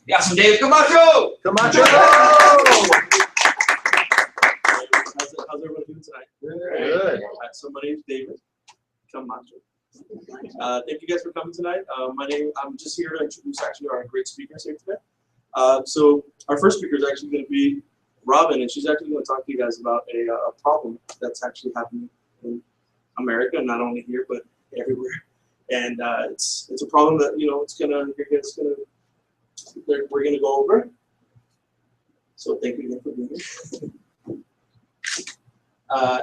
Yeah, some David Camacho! Camacho! How's everyone doing tonight? Good. So my name is David Camacho. Thank you guys for coming tonight. I'm just here to introduce actually our great speakers here today. So our first speaker is actually going to be Robin, and she's actually going to talk to you guys about a problem that's actually happening in America, not only here but everywhere. And it's a problem that we're gonna go over. So thank you again for being here.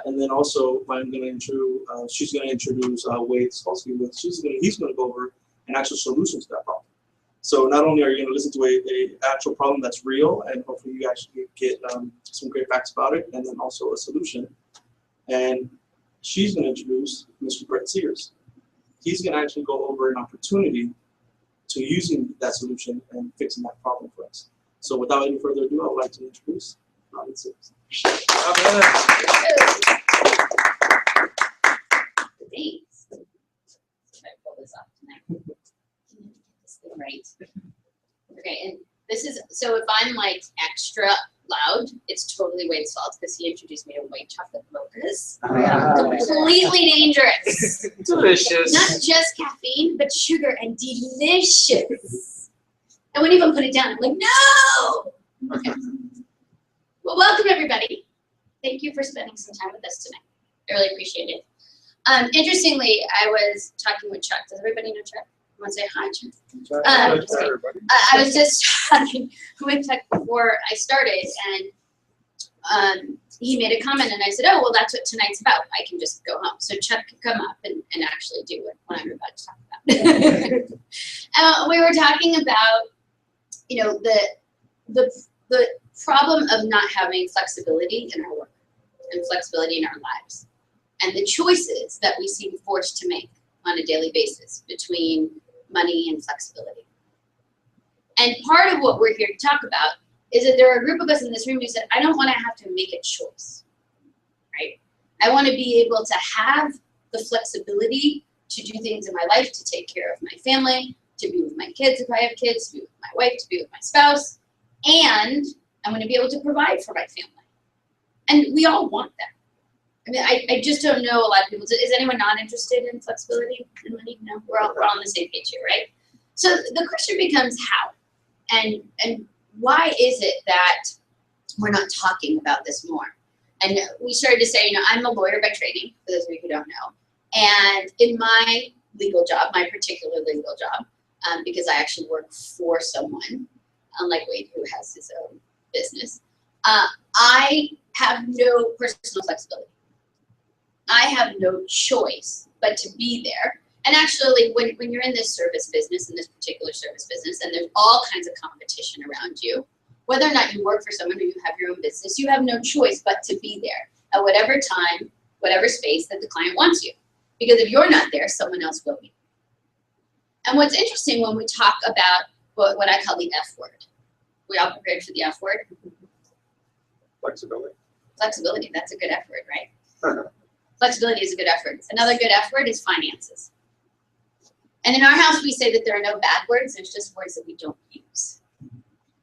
And then also she's gonna introduce Wade Skolsky. He's gonna go over an actual solution to that problem. So not only are you gonna listen to a actual problem that's real, and hopefully you actually get some great facts about it, and then also a solution. And she's gonna introduce Mr. Brett Sears. He's gonna actually go over an opportunity to using that solution and fixing that problem for us. So without any further ado, I would like to introduce Robin Sears. Thanks. Should I pull this off tonight? Can you get this thing right? Okay, and this is, so if I'm like extra loud, it's totally Wade's fault because he introduced me to white chocolate mochas. Completely dangerous. Delicious. Not just caffeine, but sugar and delicious. I wouldn't even put it down. I'm like, no! Okay. Well, welcome everybody. Thank you for spending some time with us tonight. I really appreciate it. Interestingly, I was talking with Chuck. Does everybody know Chuck? I want to say hi, Chuck. I was just talking with Chuck before I started, and he made a comment, and I said, oh, well, that's what tonight's about. I can just go home. So Chuck could come up and actually do what I'm about to talk about. We were talking about, you know, the problem of not having flexibility in our work and flexibility in our lives, and the choices that we seem forced to make on a daily basis between money and flexibility. And part of what we're here to talk about is that there are a group of us in this room who said, I don't want to have to make a choice, right? I want to be able to have the flexibility to do things in my life, to take care of my family, to be with my kids if I have kids, to be with my wife, to be with my spouse, and I want to be able to provide for my family. And we all want that. I mean, I just don't know a lot of people. Is anyone not interested in flexibility and money? No, we're all on the same page here, right? So the question becomes how, and why is it that we're not talking about this more? And we started to say, you know, I'm a lawyer by training, for those of you who don't know. And in my legal job, my particular legal job, because I actually work for someone, unlike Wade, who has his own business, I have no personal flexibility. I have no choice but to be there. And actually, when you're in this service business, in this particular service business, and there's all kinds of competition around you, whether or not you work for someone or you have your own business, you have no choice but to be there at whatever time, whatever space that the client wants you. Because if you're not there, someone else will be. And what's interesting when we talk about what I call the F word, we all prepared for the F word? Flexibility. Flexibility, that's a good F word, right? Flexibility is a good F word. Another good F word is finances. And in our house, we say that there are no bad words, there's just words that we don't use.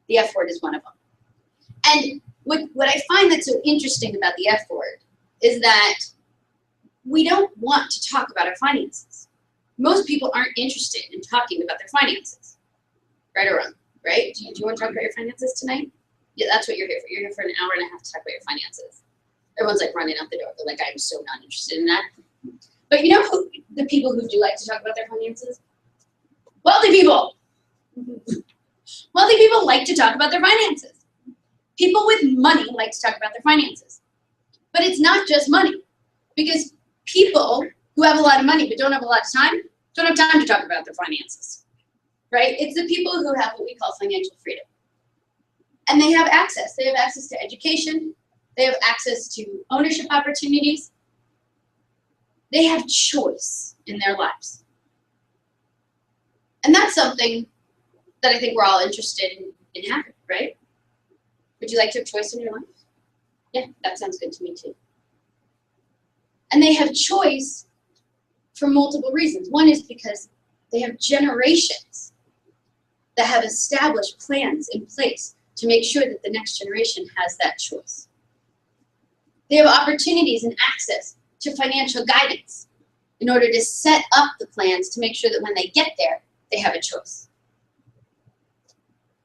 The F word is one of them. And what I find that's so interesting about the F word is that we don't want to talk about our finances. Most people aren't interested in talking about their finances, right or wrong, right? Do you want to talk about your finances tonight? Yeah, that's what you're here for. You're here for an hour and a half to talk about your finances. Everyone's like running out the door. They're like, I'm so not interested in that. But you know who the people who do like to talk about their finances? Wealthy people. Wealthy people like to talk about their finances. People with money like to talk about their finances. But it's not just money. Because people who have a lot of money but don't have a lot of time, don't have time to talk about their finances. Right? It's the people who have what we call financial freedom. And they have access. They have access to education. They have access to ownership opportunities. They have choice in their lives. And that's something that I think we're all interested in having, right? Would you like to have choice in your life? Yeah, that sounds good to me too. And they have choice for multiple reasons. One is because they have generations that have established plans in place to make sure that the next generation has that choice. They have opportunities and access to financial guidance in order to set up the plans to make sure that when they get there, they have a choice.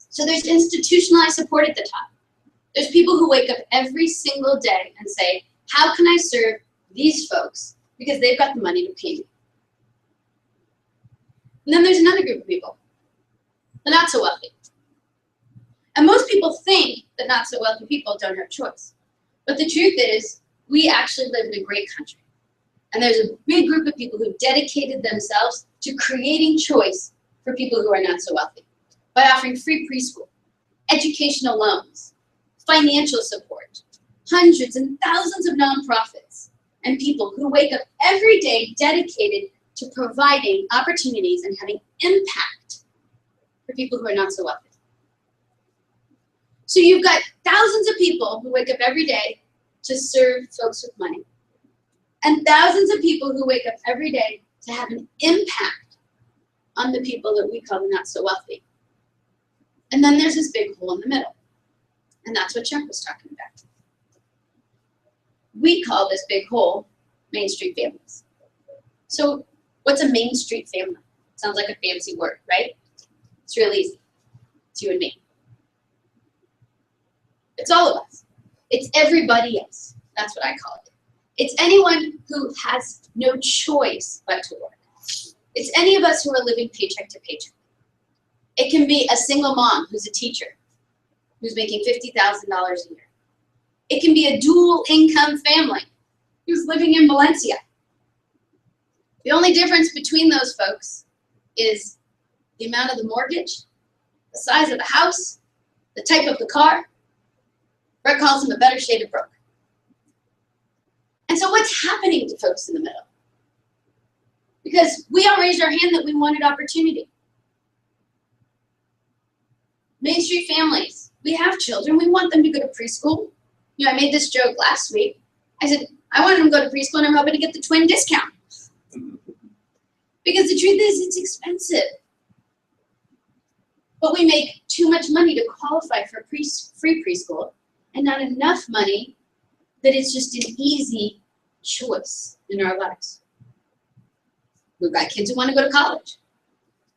So there's institutionalized support at the top. There's people who wake up every single day and say, how can I serve these folks because they've got the money to pay me? And then there's another group of people, the not so wealthy. And most people think that not so wealthy people don't have choice. But the truth is, we actually live in a great country. And there's a big group of people who've dedicated themselves to creating choice for people who are not so wealthy by offering free preschool, educational loans, financial support, hundreds and thousands of nonprofits, and people who wake up every day dedicated to providing opportunities and having impact for people who are not so wealthy. So you've got thousands of people who wake up every day to serve folks with money, and thousands of people who wake up every day to have an impact on the people that we call the not so wealthy. And then there's this big hole in the middle, and that's what Chuck was talking about. We call this big hole Main Street families. So what's a Main Street family? Sounds like a fancy word, right? It's real easy. It's you and me. It's all of us. It's everybody else. That's what I call it. It's anyone who has no choice but to work. It's any of us who are living paycheck to paycheck. It can be a single mom who's a teacher, who's making $50,000 a year. It can be a dual income family who's living in Valencia. The only difference between those folks is the amount of the mortgage, the size of the house, the type of the car. Brett calls them a better shade of broke. And so what's happening to folks in the middle? Because we all raised our hand that we wanted opportunity. Main Street families, we have children, we want them to go to preschool. You know, I made this joke last week. I said, I wanted them to go to preschool and I'm hoping to get the twin discount. Because the truth is, it's expensive. But we make too much money to qualify for free preschool and not enough money that it's just an easy choice in our lives. We've got kids who want to go to college.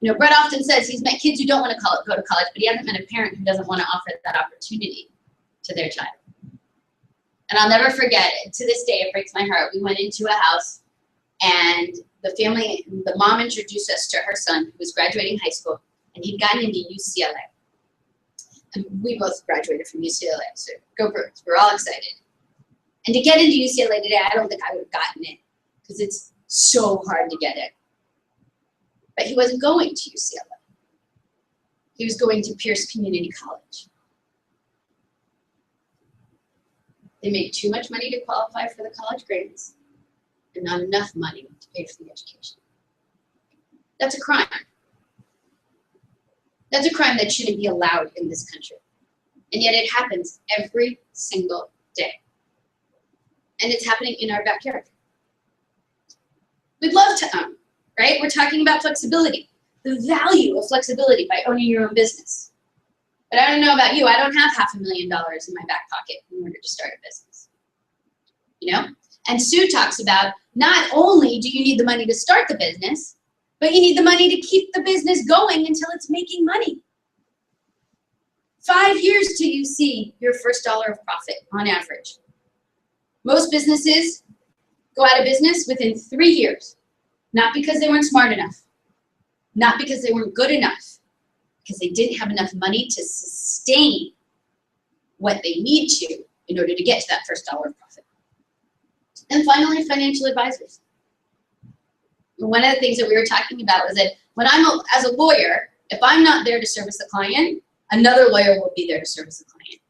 You know, Brett often says he's met kids who don't want to go to college, but he hasn't met a parent who doesn't want to offer that opportunity to their child. And I'll never forget it. To this day, it breaks my heart. We went into a house and the mom introduced us to her son who was graduating high school, and he'd gotten into UCLA. And we both graduated from UCLA, so go Birds. We're all excited. And to get into UCLA today, I don't think I would have gotten it because it's so hard to get in. But he wasn't going to UCLA. He was going to Pierce Community College. They made too much money to qualify for the college grants and not enough money to pay for the education. That's a crime. That's a crime that shouldn't be allowed in this country. And yet it happens every single day. And it's happening in our backyard. We'd love to own, right? We're talking about flexibility, the value of flexibility by owning your own business. But I don't know about you, I don't have $500,000 in my back pocket in order to start a business. You know? And Sue talks about not only do you need the money to start the business, but you need the money to keep the business going until it's making money. 5 years till you see your first dollar of profit on average. Most businesses go out of business within 3 years, not because they weren't smart enough, not because they weren't good enough, because they didn't have enough money to sustain what they need to in order to get to that first dollar of profit. And finally, financial advisors. One of the things that we were talking about was that when as a lawyer, if I'm not there to service the client, another lawyer will be there to service the client.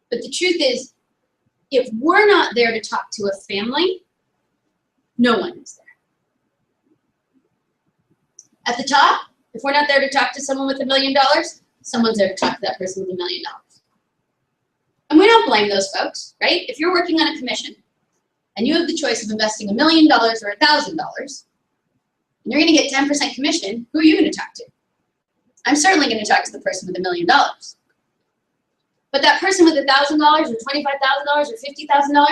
But the truth is, if we're not there to talk to a family, no one is there. At the top, if we're not there to talk to someone with $1 million, someone's there to talk to that person with $1 million. And we don't blame those folks, right? If you're working on a commission and you have the choice of investing $1 million or $1,000, and you're going to get 10% commission, who are you going to talk to? I'm certainly going to talk to the person with $1 million. But that person with $1,000 or $25,000 or $50,000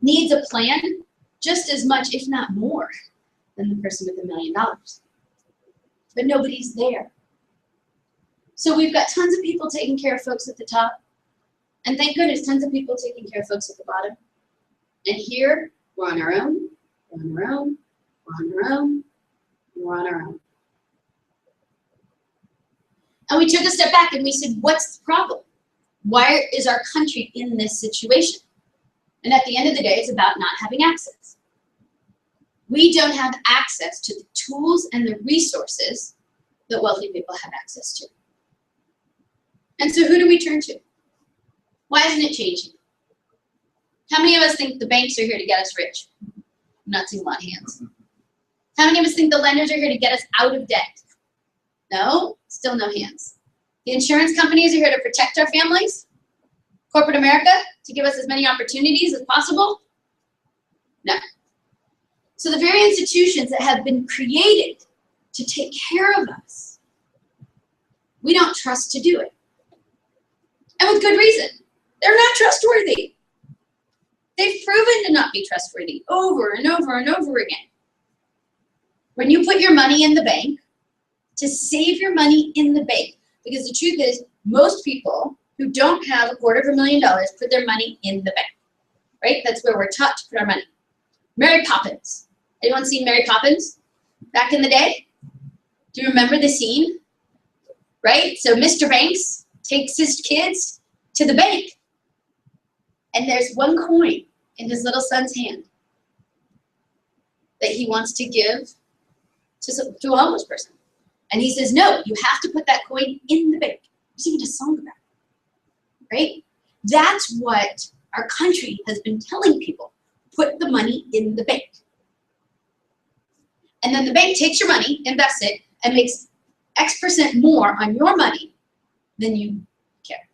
needs a plan just as much, if not more, than the person with $1 million. But nobody's there. So we've got tons of people taking care of folks at the top. And thank goodness, tons of people taking care of folks at the bottom. And here, we're on our own, we're on our own, we're on our own, we're on our own. And we took a step back and we said, what's the problem? Why is our country in this situation? And at the end of the day, it's about not having access. We don't have access to the tools and the resources that wealthy people have access to. And so who do we turn to? Why isn't it changing? How many of us think the banks are here to get us rich? I'm not seeing a lot of hands. How many of us think the lenders are here to get us out of debt? No, still no hands. The insurance companies are here to protect our families? Corporate America, to give us as many opportunities as possible? No. So the very institutions that have been created to take care of us, we don't trust to do it. And with good reason. They're not trustworthy. They've proven to not be trustworthy over and over and over again. When you put your money in the bank, to save your money in the bank, because the truth is, most people who don't have $250,000 put their money in the bank, right? That's where we're taught to put our money. Mary Poppins. Anyone seen Mary Poppins back in the day? Do you remember the scene? Right? So Mr. Banks takes his kids to the bank, and there's one coin in his little son's hand that he wants to give to a homeless person. And he says, no, you have to put that coin in the bank. There's even a song about it, right? That's what our country has been telling people. Put the money in the bank. And then the bank takes your money, invests it, and makes X% more on your money than you care.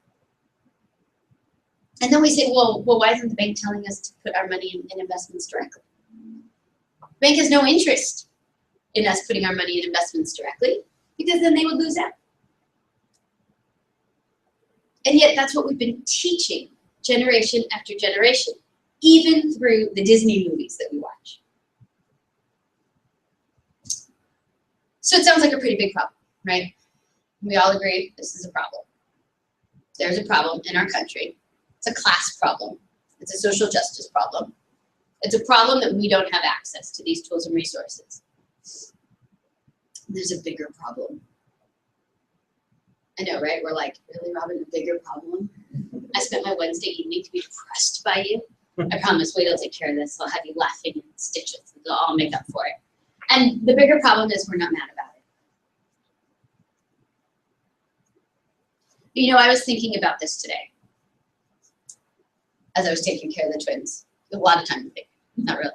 And then we say, well, why isn't the bank telling us to put our money in investments directly? The bank has no interest in us putting our money in investments directly, because then they would lose out. And yet that's what we've been teaching generation after generation, even through the Disney movies that we watch. So it sounds like a pretty big problem, right? We all agree this is a problem. There's a problem in our country. It's a class problem. It's a social justice problem. It's a problem that we don't have access to these tools and resources. There's a bigger problem. I know, right? We're like, really, Robin, a bigger problem? I spent my Wednesday evening to be depressed by you. I promise, wait till I take care of this. I'll have you laughing in stitches. I'll make up for it. And the bigger problem is we're not mad about it. You know, I was thinking about this today as I was taking care of the twins. A lot of time to think, not really.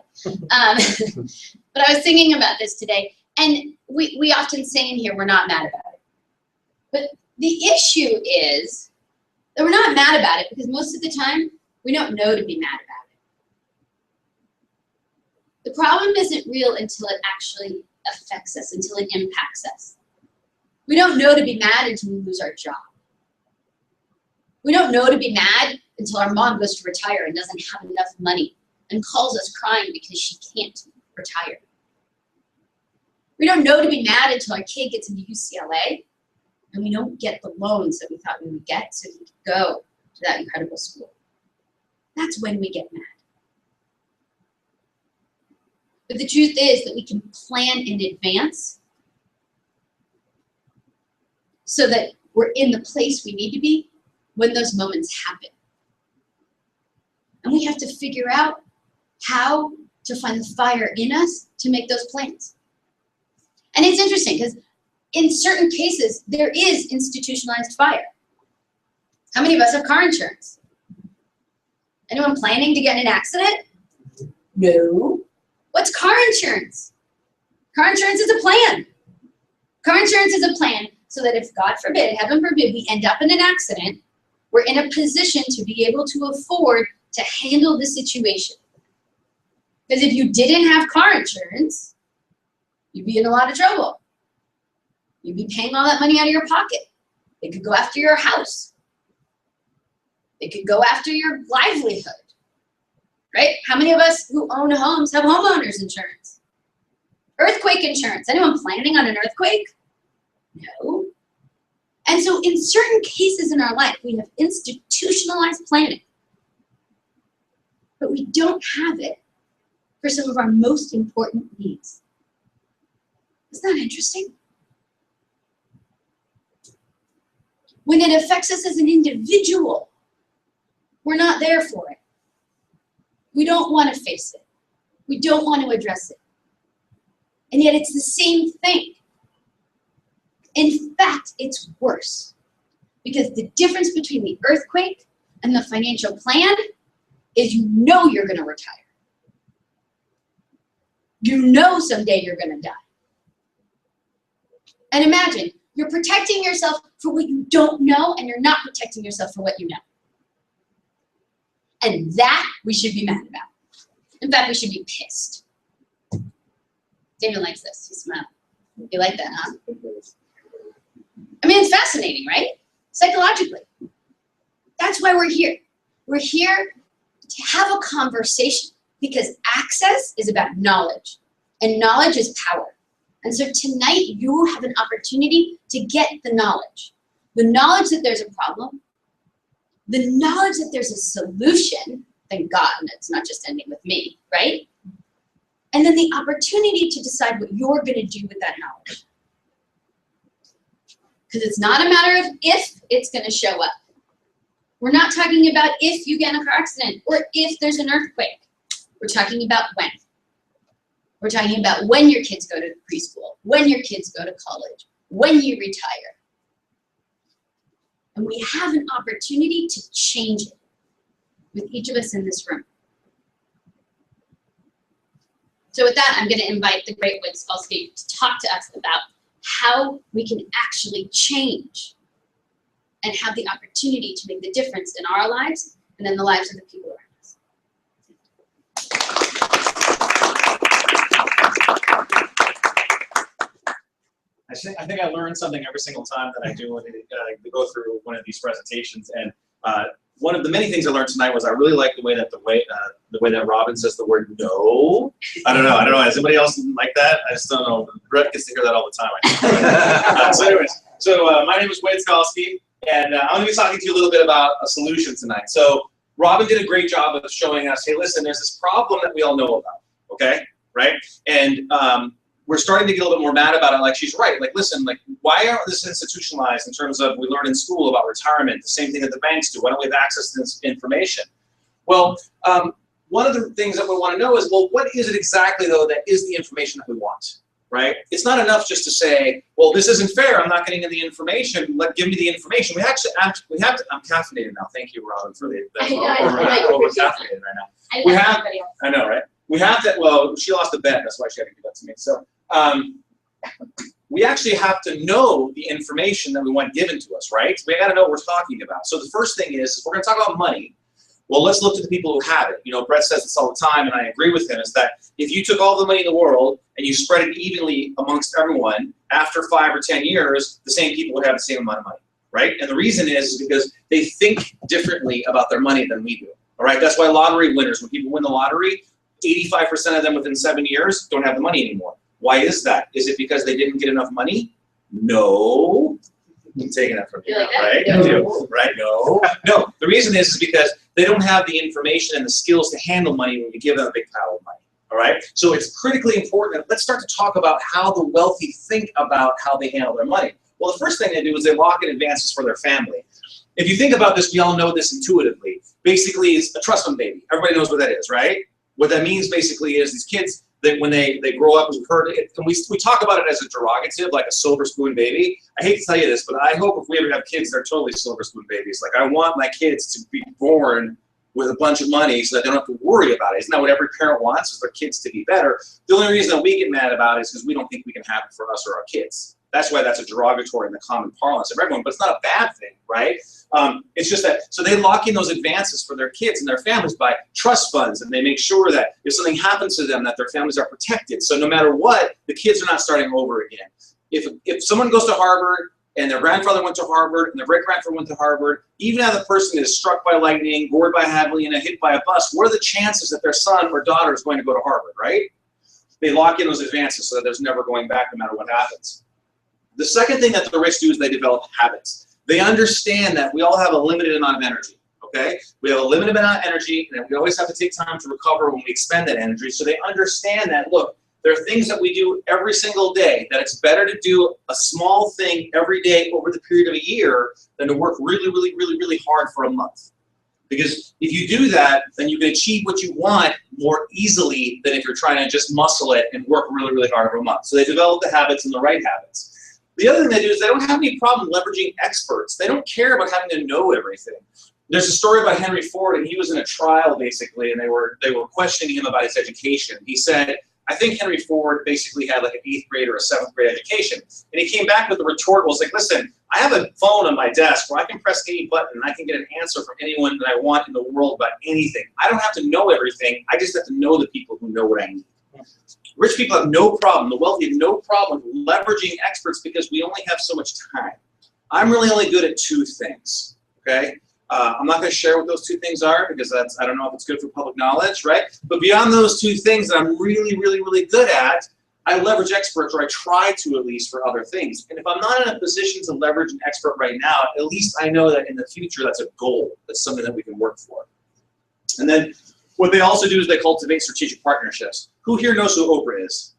But I was thinking about this today, and we often say in here, we're not mad about it. But the issue is that we're not mad about it because most of the time, we don't know to be mad about it. The problem isn't real until it actually affects us, until it impacts us. We don't know to be mad until we lose our job. We don't know to be mad until our mom goes to retire and doesn't have enough money and calls us crying because she can't retire. We don't know to be mad until our kid gets into UCLA and we don't get the loans that we thought we would get so we could go to that incredible school. That's when we get mad. But the truth is that we can plan in advance so that we're in the place we need to be when those moments happen. And we have to figure out how to find the fire in us to make those plans. And it's interesting because in certain cases, there is institutionalized fire. How many of us have car insurance? Anyone planning to get in an accident? No. What's car insurance? Car insurance is a plan. Car insurance is a plan so that if, God forbid, heaven forbid, we end up in an accident, we're in a position to be able to afford to handle the situation. Because if you didn't have car insurance, you'd be in a lot of trouble. You'd be paying all that money out of your pocket. They could go after your house. They could go after your livelihood, right? How many of us who own homes have homeowners insurance? Earthquake insurance. Anyone planning on an earthquake? No. And so in certain cases in our life, we have institutionalized planning, but we don't have it for some of our most important needs. Isn't that interesting? When it affects us as an individual, we're not there for it. We don't want to face it. We don't want to address it. And yet it's the same thing. In fact, it's worse. Because the difference between the earthquake and the financial plan is you know you're going to retire. You know someday you're going to die. And imagine, you're protecting yourself for what you don't know, and you're not protecting yourself for what you know. And that we should be mad about. In fact, we should be pissed. David likes this. He's smiling. You like that, huh? I mean, it's fascinating, right? Psychologically. That's why we're here. We're here to have a conversation because access is about knowledge, and knowledge is power. And so tonight, you have an opportunity to get the knowledge that there's a problem, the knowledge that there's a solution, thank God, and it's not just ending with me, right? And then the opportunity to decide what you're going to do with that knowledge. Because it's not a matter of if it's going to show up. We're not talking about if you get in a car accident or if there's an earthquake. We're talking about when. We're talking about when your kids go to preschool, when your kids go to college, when you retire. And we have an opportunity to change it with each of us in this room. So with that, I'm going to invite the great Wade Skolsky to talk to us about how we can actually change and have the opportunity to make the difference in our lives and in the lives of the people around us. I think I learn something every single time that I do when I go through one of these presentations. And one of the many things I learned tonight was I really like the way that Robin says the word no. I don't know. Does anybody else like that? I just don't know. Brett gets to hear that all the time. So anyways, my name is Wade Skolsky, and I'm going to be talking to you a little bit about a solution tonight. So Robin did a great job of showing us, hey, listen, there's this problem that we all know about, okay, right? And we're starting to get a little bit more mad about it. Like, she's right. Like, listen, like, why aren't this institutionalized in terms of we learn in school about retirement, the same thing that the banks do? Why don't we have access to this information? Well, one of the things that we want to know is, well, what is it exactly, though, that is the information that we want, right? It's not enough just to say, well, this isn't fair. I'm not getting the information. Give me the information. We have to, I'm caffeinated now. Thank you, Robin, for the over-caffeinated right now. I know, right? We have to, well, she lost a bet. That's why she had to give that to me. So we actually have to know the information that we want given to us, right? We got to know what we're talking about. So the first thing is, if we're going to talk about money, well, let's look to the people who have it. You know, Brett says this all the time, and I agree with him, is that if you took all the money in the world and you spread it evenly amongst everyone, after 5 or 10 years, the same people would have the same amount of money, right? And the reason is because they think differently about their money than we do, all right? That's why lottery winners, when people win the lottery, 85% of them within 7 years don't have the money anymore. Why is that? Is it because they didn't get enough money? No. I'm taking that from you, like right? No. Right? No. No. The reason is because they don't have the information and the skills to handle money when you give them a big pile of money. All right? So it's critically important. Let's start to talk about how the wealthy think about how they handle their money. Well, the first thing they do is they lock in advances for their family. If you think about this, we all know this intuitively. Basically, it's a trust fund baby. Everybody knows what that is, right? What that means basically is these kids, that when they grow up, we've heard it, and we talk about it as a derogative, like a silver spoon baby. I hate to tell you this, but I hope if we ever have kids, they're totally silver spoon babies. Like, I want my kids to be born with a bunch of money so that they don't have to worry about it. Isn't that what every parent wants, is their kids to be better? The only reason that we get mad about it is because we don't think we can have it for us or our kids. That's why that's a derogatory in the common parlance of everyone, but it's not a bad thing, right? It's just that, so they lock in those advances for their kids and their families by trust funds, and they make sure that if something happens to them, that their families are protected. So no matter what, the kids are not starting over again. If someone goes to Harvard, and their grandfather went to Harvard, and their great-grandfather went to Harvard, even if the person is struck by lightning, gored by javelin, and hit by a bus, what are the chances that their son or daughter is going to go to Harvard, right? They lock in those advances so that there's never going back no matter what happens. The second thing that the rich do is they develop habits. They understand that we all have a limited amount of energy, okay? We have a limited amount of energy, and we always have to take time to recover when we expend that energy. So they understand that, look, there are things that we do every single day that it's better to do a small thing every day over the period of a year than to work really, really, really, really hard for a month. Because if you do that, then you can achieve what you want more easily than if you're trying to just muscle it and work really, really hard for a month. So they develop the habits and the right habits. The other thing they do is they don't have any problem leveraging experts. They don't care about having to know everything. There's a story about Henry Ford, and he was in a trial basically, and they were questioning him about his education. He said, I think Henry Ford basically had like an 8th grade or a 7th grade education. And he came back with a retort, was like, listen, I have a phone on my desk where I can press any button and I can get an answer from anyone that I want in the world about anything. I don't have to know everything. I just have to know the people who know what I need. Rich people have no problem, the wealthy have no problem leveraging experts because we only have so much time. I'm really only good at 2 things, okay? I'm not going to share what those 2 things are because I don't know if it's good for public knowledge, right? But beyond those 2 things that I'm really, really, really good at, I leverage experts, or I try to at least, for other things. And if I'm not in a position to leverage an expert right now, at least I know that in the future that's a goal. That's something that we can work for. And then what they also do is they cultivate strategic partnerships. Who here knows who Oprah is?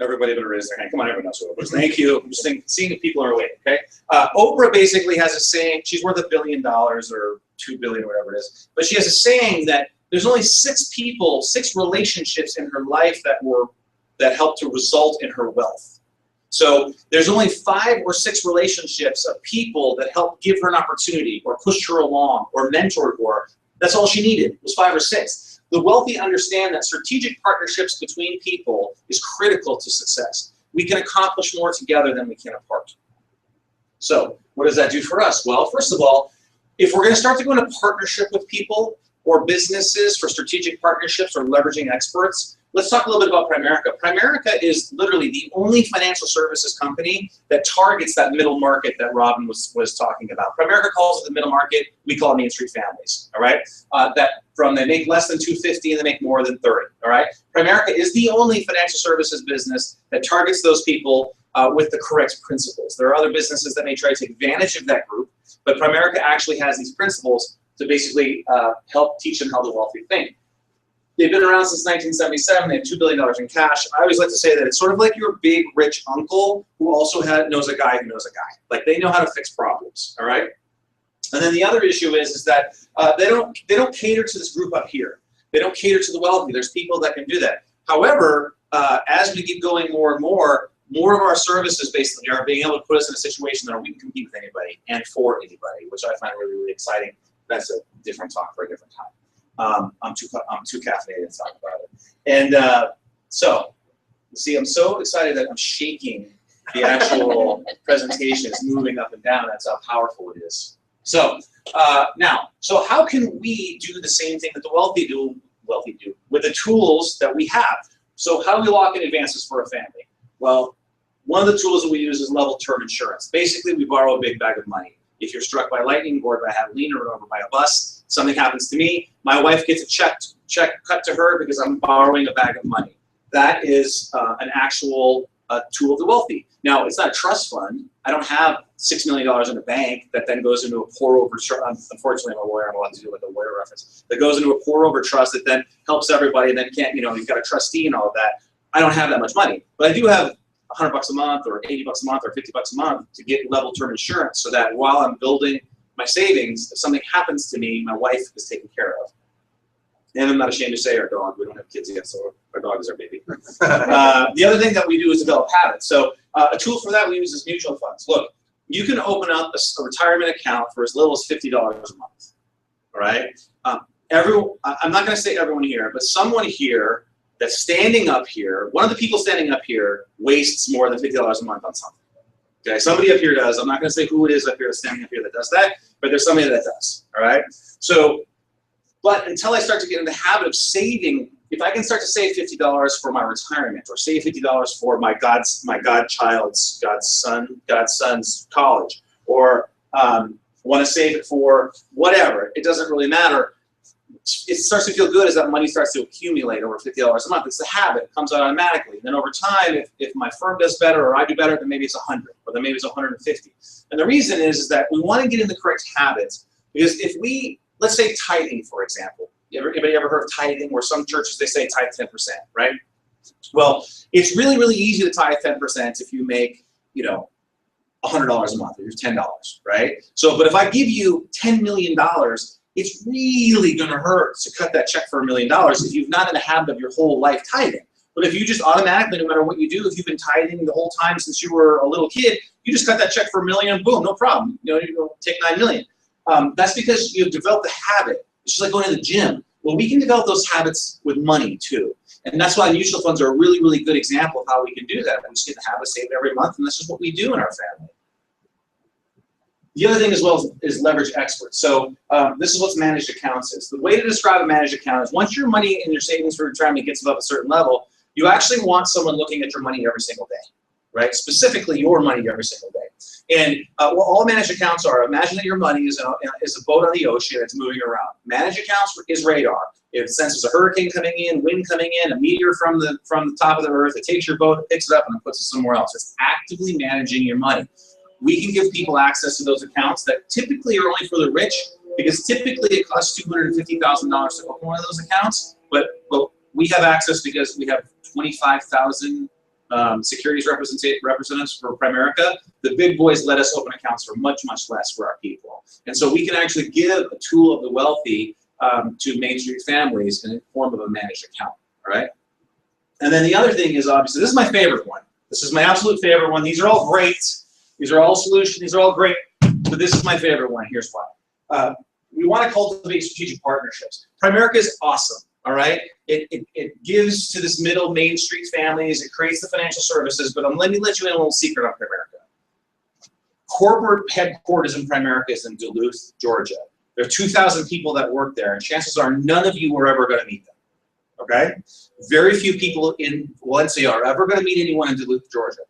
Everybody better raise their hand. Come on, everyone knows who Oprah is. Thank you. I'm just seeing if people are awake, okay? Oprah basically has a saying, she's worth $1 billion or $2 billion or whatever it is, but she has a saying that there's only 6 people, 6 relationships in her life that helped to result in her wealth. So there's only 5 or 6 relationships of people that helped give her an opportunity or pushed her along or mentored her. That's all she needed, was 5 or 6. The wealthy understand that strategic partnerships between people is critical to success. We can accomplish more together than we can apart. So what does that do for us? Well, first of all, if we're going to start to go into partnership with people or businesses for strategic partnerships or leveraging experts, let's talk a little bit about Primerica. Primerica is literally the only financial services company that targets that middle market that Robin was talking about. Primerica calls it the middle market. We call it Main Street families, all right? They make less than $250 and they make more than $30, all right? Primerica is the only financial services business that targets those people with the correct principles. There are other businesses that may try to take advantage of that group, but Primerica actually has these principles to basically help teach them how the wealthy think. They've been around since 1977. They have $2 billion in cash. I always like to say that it's sort of like your big, rich uncle who also knows a guy who knows a guy. Like, they know how to fix problems, all right? And then the other issue is that they don't cater to this group up here. They don't cater to the wealthy. There's people that can do that. However, as we keep going more and more of our services basically are being able to put us in a situation that we can compete with anybody and for anybody, which I find really, really exciting. That's a different talk for a different time. I'm too caffeinated to talk about it. And so, see, I'm so excited that I'm shaking the actual presentation. It's moving up and down. That's how powerful it is. So so how can we do the same thing that the wealthy do with the tools that we have? So how do we lock in advances for a family? Well, one of the tools that we use is level term insurance. Basically, we borrow a big bag of money. If you're struck by lightning, gored by javelin, or run over by a bus, something happens to me, my wife gets a check cut to her because I'm borrowing a bag of money. That is an actual tool of the wealthy. Now, it's not a trust fund. I don't have $6 million in a bank that then goes into a pour-over trust. Unfortunately, I'm a lawyer. I'm allowed to do like a lawyer reference. That goes into a pour-over trust that then helps everybody and then you've got a trustee and all of that. I don't have that much money. But I do have $100 a month or $80 a month or $50 a month to get level term insurance so that while I'm building my savings, if something happens to me, my wife is taken care of. And I'm not ashamed to say our dog. We don't have kids yet, so our dog is our baby. The other thing that we do is develop habits. So a tool for that we use is mutual funds. Look, you can open up a retirement account for as little as $50 a month, all right? I'm not going to say everyone here, but someone here that's standing up here, one of the people standing up here wastes more than $50 a month on something. Okay, somebody up here does. I'm not going to say who it is up here that's standing up here that does that, but there's somebody that does. All right. So, but until I start to get in the habit of saving, if I can start to save $50 for my retirement, or save $50 for my godchild's godson's college, or want to save it for whatever, it doesn't really matter. It starts to feel good as that money starts to accumulate over $50 a month. It's a habit. It comes out automatically. Then over time, if my firm does better or I do better, then maybe it's 100, or then maybe it's 150. And the reason is that we want to get in the correct habits, because if we, let's say tithing, for example. Anybody ever heard of tithing? Where some churches, they say tithe 10%, right? Well, it's really, really easy to tithe 10% if you make, $100 a month, or you're $10, right? So, but if I give you $10 million, it's really going to hurt to cut that check for $1 million if you've not in the habit of your whole life tithing. But if you just automatically, no matter what you do, if you've been tithing the whole time since you were a little kid, you just cut that check for $1 million, boom, no problem. You take $9 million. That's because you've developed the habit. It's just like going to the gym. Well, we can develop those habits with money too. And that's why mutual funds are a really, really good example of how we can do that. We just get the habit of saving every month, and that's just what we do in our family. The other thing as well is leverage experts. So this is what managed accounts is. The way to describe a managed account is once your money in your savings for retirement gets above a certain level, you actually want someone looking at your money every single day, right? Specifically your money every single day. And what all managed accounts are, imagine that your money is a boat on the ocean that's moving around. Managed accounts is radar. It senses a hurricane coming in, wind coming in, a meteor from the top of the earth. It takes your boat, it picks it up, and it puts it somewhere else. It's actively managing your money. We can give people access to those accounts that typically are only for the rich, because typically it costs $250,000 to open one of those accounts. But we have access because we have 25,000 securities representatives for Primerica. The big boys let us open accounts for much, much less for our people. And so we can actually give a tool of the wealthy to Main Street families in the form of a managed account, all right? And then the other thing is, obviously, this is my favorite one. This is my absolute favorite one. These are all great. These are all solutions. These are all great. But this is my favorite one. Here's why. We want to cultivate strategic partnerships. Primerica is awesome. All right, it gives to this middle Main Street families. It creates the financial services. But let me let you in a little secret on Primerica. Corporate headquarters in Primerica is in Duluth, Georgia. There are 2,000 people that work there, and chances are none of you are ever going to meet them. Okay, very few people in Valencia are ever going to meet anyone in Duluth, Georgia.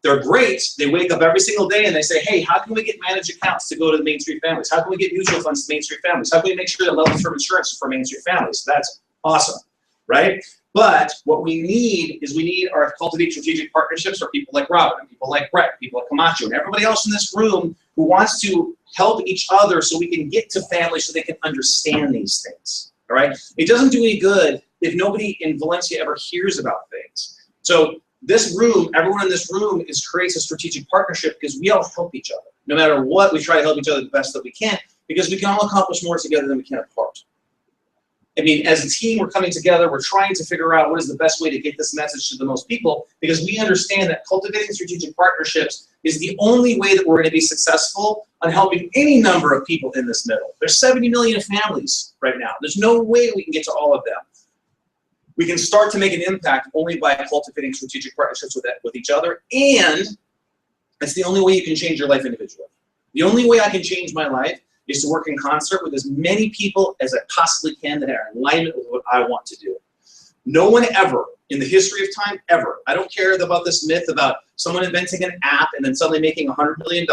They're great. They wake up every single day and they say, hey, how can we get managed accounts to go to the Main Street families? How can we get mutual funds to Main Street families? How can we make sure that level term insurance is for Main Street families? That's awesome, right? But what we need is our cultivate strategic partnerships for people like Robin, and people like Brett, people like Camacho, and everybody else in this room who wants to help each other so we can get to families so they can understand these things, all right? It doesn't do any good if nobody in Valencia ever hears about things. So this room, everyone in this room creates a strategic partnership because we all help each other. No matter what, we try to help each other the best that we can because we can all accomplish more together than we can apart. I mean, as a team, we're coming together, we're trying to figure out what is the best way to get this message to the most people because we understand that cultivating strategic partnerships is the only way that we're going to be successful on helping any number of people in this middle. There's 70 million families right now. There's no way we can get to all of them. We can start to make an impact only by cultivating strategic partnerships with each other, and it's the only way you can change your life individually. The only way I can change my life is to work in concert with as many people as I possibly can that are in alignment with what I want to do. No one ever, in the history of time, ever, I don't care about this myth about someone inventing an app and then suddenly making $100 million.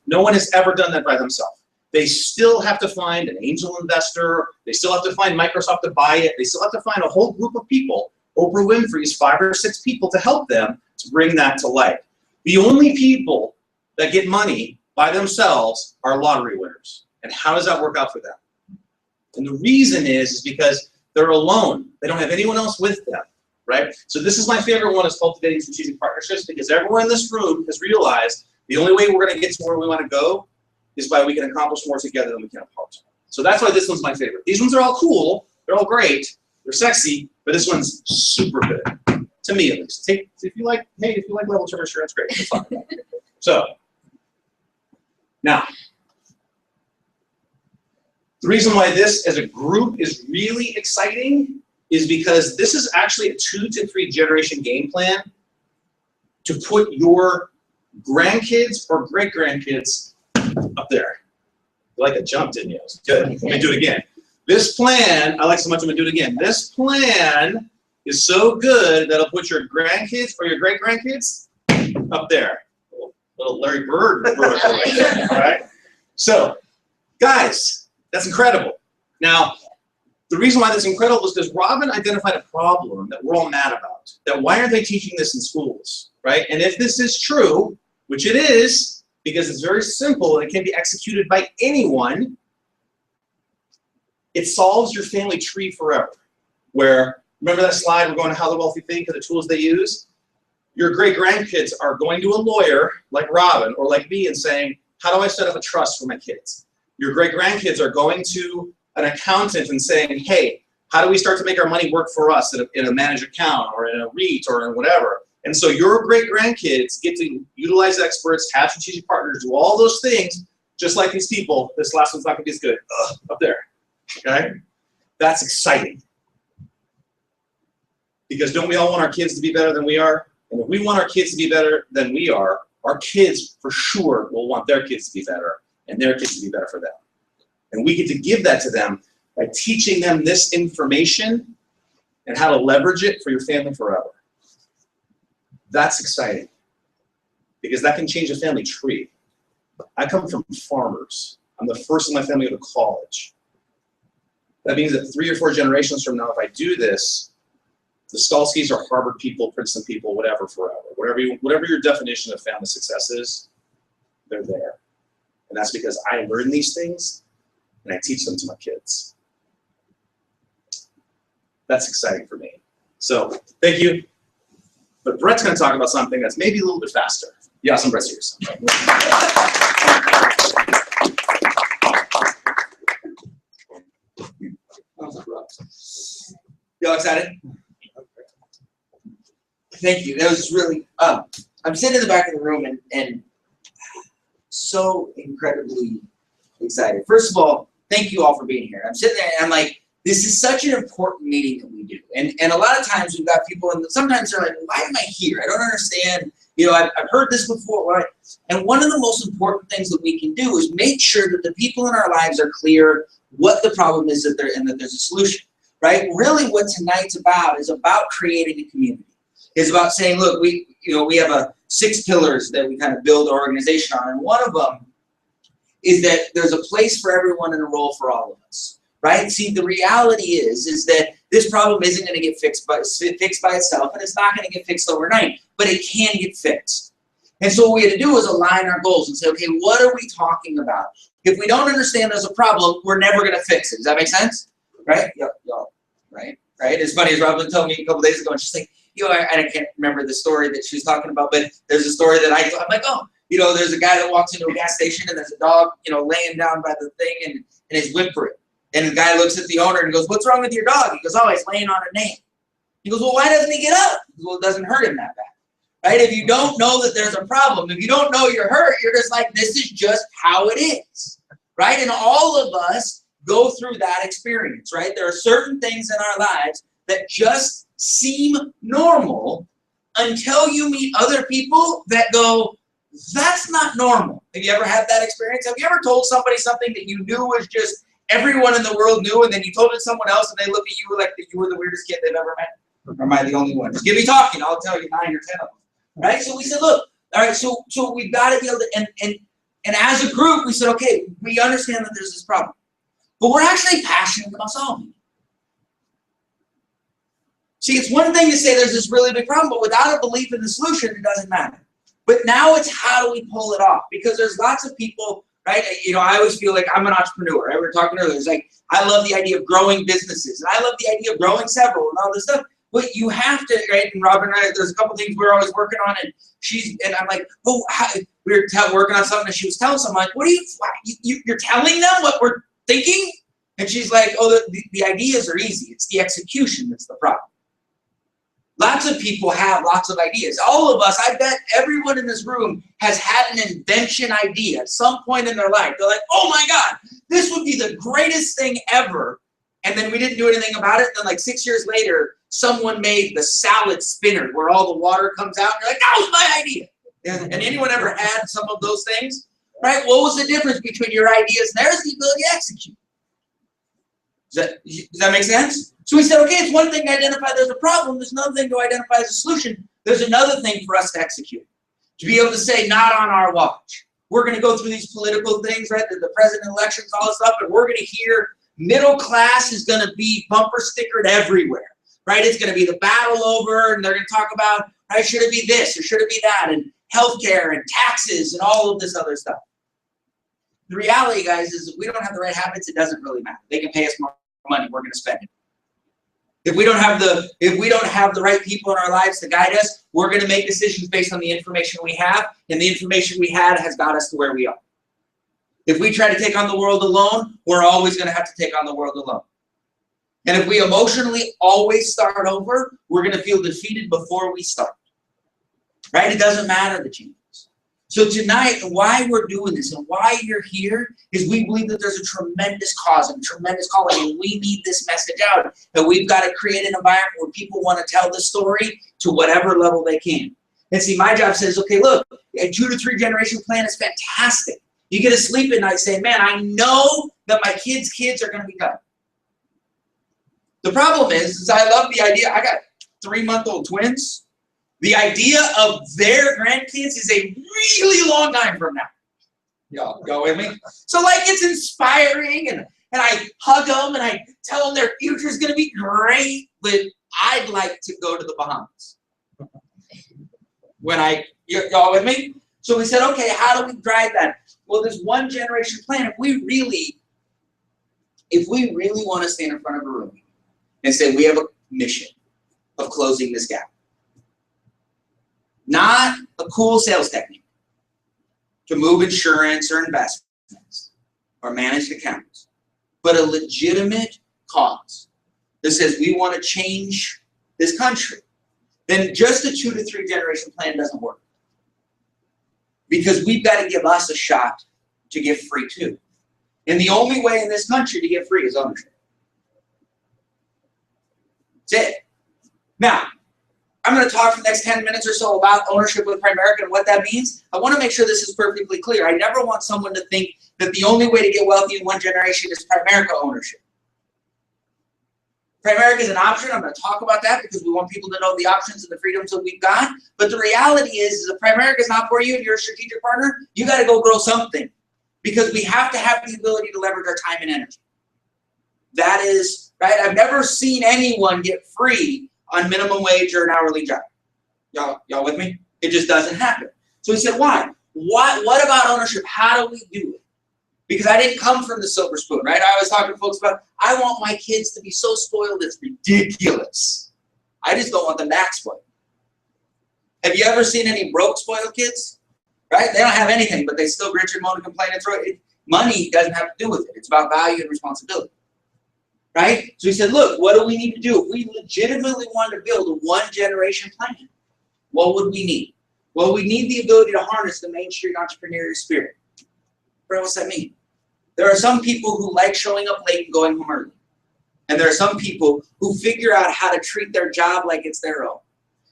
No one has ever done that by themselves. They still have to find an angel investor. They still have to find Microsoft to buy it. They still have to find a whole group of people, Oprah Winfrey's 5 or 6 people to help them to bring that to life. The only people that get money by themselves are lottery winners. And how does that work out for them? And the reason is because they're alone. They don't have anyone else with them, right? So this is my favorite one, is cultivating strategic partnerships, because everyone in this room has realized the only way we're going to get to where we want to go is by we can accomplish more together than we can apart. So that's why this one's my favorite. These ones are all cool. They're all great. They're sexy, but this one's super good, to me at least. If you like level term insurance, great. It's fun. So now, the reason why this as a group is really exciting is because this is actually a 2 to 3 generation game plan to put your grandkids or great-grandkids up there. You like a jump, didn't you? Good. Let me do it again. This plan, I like so much, I'm going to do it again. This plan is so good that it'll put your grandkids or your great-grandkids up there. Little Larry Bird, right? So, guys, that's incredible. Now, the reason why that's incredible is because Robin identified a problem that we're all mad about. That why aren't they teaching this in schools, right? And if this is true, which it is, because it's very simple and it can be executed by anyone, it solves your family tree forever. Where, remember that slide, we're going to how the wealthy think and the tools they use? Your great-grandkids are going to a lawyer like Robin or like me and saying, how do I set up a trust for my kids? Your great-grandkids are going to an accountant and saying, hey, how do we start to make our money work for us in a managed account or in a REIT or in whatever? And so your great-grandkids get to utilize experts, have strategic partners, do all those things, just like these people. This last one's not going to be as good. Up there, okay? That's exciting. Because don't we all want our kids to be better than we are? And if we want our kids to be better than we are, our kids for sure will want their kids to be better and their kids to be better for them. And we get to give that to them by teaching them this information and how to leverage it for your family forever. That's exciting because that can change a family tree. I come from farmers. I'm the first in my family to go to college. That means that 3 or 4 generations from now, if I do this, the Skalskys are Harvard people, Princeton people, whatever, forever. Whatever your definition of family success is, they're there. And that's because I learned these things and I teach them to my kids. That's exciting for me. So thank you. But Brett's going to talk about something that's maybe a little bit faster. Yeah, some Brett's ears. Y'all excited? Thank you. That was really, I'm sitting in the back of the room and so incredibly excited. First of all, thank you all for being here. I'm sitting there and I'm like, this is such an important meeting that we do. And a lot of times we've got people, and sometimes they're like, why am I here? I don't understand. You know, I've heard this before. Why? And one of the most important things that we can do is make sure that the people in our lives are clear what the problem is and that there's a solution, right? Really what tonight's about is about creating a community. It's about saying, look, we have 6 pillars that we kind of build our organization on. And one of them is that there's a place for everyone and a role for all of us. Right? See, the reality is that this problem isn't going to get fixed by itself, and it's not going to get fixed overnight, but it can get fixed. And so what we had to do was align our goals and say, okay, what are we talking about? If we don't understand there's a problem, we're never going to fix it. Does that make sense? Right? Y'all, right? As funny as Robin told me a couple days ago, and she's like, I can't remember the story that she was talking about, but there's a story that I'm like, oh, there's a guy that walks into a gas station and there's a dog, laying down by the thing and is whimpering. And the guy looks at the owner and goes, what's wrong with your dog? He goes, oh, he's laying on a nail. He goes, well, why doesn't he get up? He goes, well, it doesn't hurt him that bad. Right? If you don't know that there's a problem, if you don't know you're hurt, you're just like, this is just how it is. Right? And all of us go through that experience, right? There are certain things in our lives that just seem normal until you meet other people that go, that's not normal. Have you ever had that experience? Have you ever told somebody something that you knew was just everyone in the world knew, and then you told it to someone else, and they look at you like you were the weirdest kid they've ever met? Or am I the only one? Just give me talking. I'll tell you 9 or 10 of them. Right? So we said, look, all right, so we've got to be able to, and as a group, we said, okay, we understand that there's this problem, but we're actually passionate about solving it. See, it's one thing to say there's this really big problem, but without a belief in the solution, it doesn't matter. But now it's how do we pull it off? Because there's lots of people, right? I always feel like I'm an entrepreneur. Right? We were talking earlier. It's like, I love the idea of growing businesses, and I love the idea of growing several and all this stuff. But you have to, right? And Robin and I, there's a couple things we're always working on, and I'm like, oh, we were working on something, and she was telling someone, like, you're telling them what we're thinking? And she's like, oh, the ideas are easy. It's the execution that's the problem. Lots of people have lots of ideas. All of us, I bet everyone in this room has had an invention idea at some point in their life. They're like, oh my God, this would be the greatest thing ever. And then we didn't do anything about it. And then like 6 years later, someone made the salad spinner where all the water comes out. And you're like, that was my idea. And anyone ever had some of those things? Right? What was the difference between your ideas and theirs? The ability to execute. Does that make sense? So we said, okay, it's one thing to identify there's a problem. There's another thing to identify as a solution. There's another thing for us to execute. To be able to say, not on our watch. We're going to go through these political things, right? The president elections, all this stuff, and we're going to hear middle class is going to be bumper stickered everywhere, right? It's going to be the battle over, and they're going to talk about, right, should it be this or should it be that, and healthcare and taxes and all of this other stuff. The reality, guys, is if we don't have the right habits, it doesn't really matter. They can pay us more money, we're going to spend it. If we don't have the right people in our lives to guide us, we're going to make decisions based on the information we have, and the information we had has got us to where we are. If we try to take on the world alone, we're always going to have to take on the world alone. And if we emotionally always start over, we're going to feel defeated before we start. Right? It doesn't matter the changes. So tonight, why we're doing this and why you're here is we believe that there's a tremendous cause and tremendous calling, and we need this message out. And we've got to create an environment where people want to tell the story to whatever level they can. And see, my job says, okay, look, a 2 to 3 generation plan is fantastic. You get to sleep at night saying, man, I know that my kids are going to be done. The problem is I love the idea. I got 3-month-old twins. The idea of their grandkids is a really long time from now. Y'all go with me? So like it's inspiring, and I hug them and I tell them their future is going to be great, but I'd like to go to the Bahamas. Y'all with me? So we said, okay, how do we drive that? Well, there's one generation plan. If we really want to stand in front of a room and say we have a mission of closing this gap, not a cool sales technique to move insurance or investments or managed accounts, but a legitimate cause that says we want to change this country, then just a 2 to 3 generation plan doesn't work. Because we've got to give us a shot to get free too. And the only way in this country to get free is ownership. That's it. Now, I'm going to talk for the next 10 minutes or so about ownership with Primerica and what that means. I want to make sure this is perfectly clear. I never want someone to think that the only way to get wealthy in one generation is Primerica ownership. Primerica is an option. I'm going to talk about that because we want people to know the options and the freedoms that we've got. But the reality is if Primerica is not for you and you're a strategic partner, you got to go grow something, because we have to have the ability to leverage our time and energy. That is, right? I've never seen anyone get free on minimum wage or an hourly job. Y'all with me? It just doesn't happen. So he said, why? What about ownership? How do we do it? Because I didn't come from the silver spoon, right? I was talking to folks about, I want my kids to be so spoiled it's ridiculous. I just don't want them to act spoiled. Have you ever seen any broke spoiled kids? Right? They don't have anything, but they still grit and moan and complain and throw it. Money doesn't have to do with it. It's about value and responsibility. Right? So he said, look, what do we need to do? If we legitimately wanted to build a 1 generation plan, what would we need? Well, we need the ability to harness the Main Street entrepreneurial spirit. What's that mean? There are some people who like showing up late and going home early. And there are some people who figure out how to treat their job like it's their own.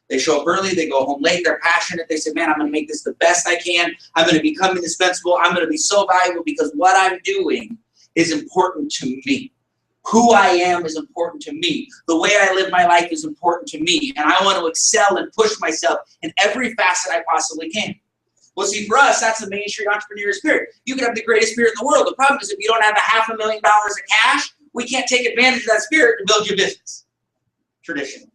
They show up early, they go home late, they're passionate, they say, man, I'm going to make this the best I can. I'm going to become indispensable. I'm going to be so valuable because what I'm doing is important to me. Who I am is important to me. The way I live my life is important to me. And I want to excel and push myself in every facet I possibly can. Well, see, for us, that's the Main Street entrepreneurial spirit. You can have the greatest spirit in the world. The problem is if you don't have $500,000 of cash, we can't take advantage of that spirit to build your business, traditionally.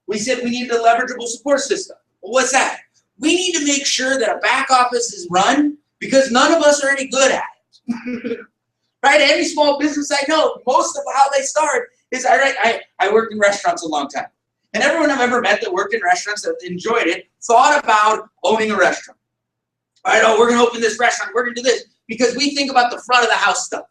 We said we needed a leverageable support system. Well, what's that? We need to make sure that a back office is run because none of us are any good at it. Right? Any small business I know, most of how they start is, I worked in restaurants a long time. And everyone I've ever met that worked in restaurants that enjoyed it thought about owning a restaurant. All right, oh, we're going to open this restaurant, we're going to do this, because we think about the front of the house stuff.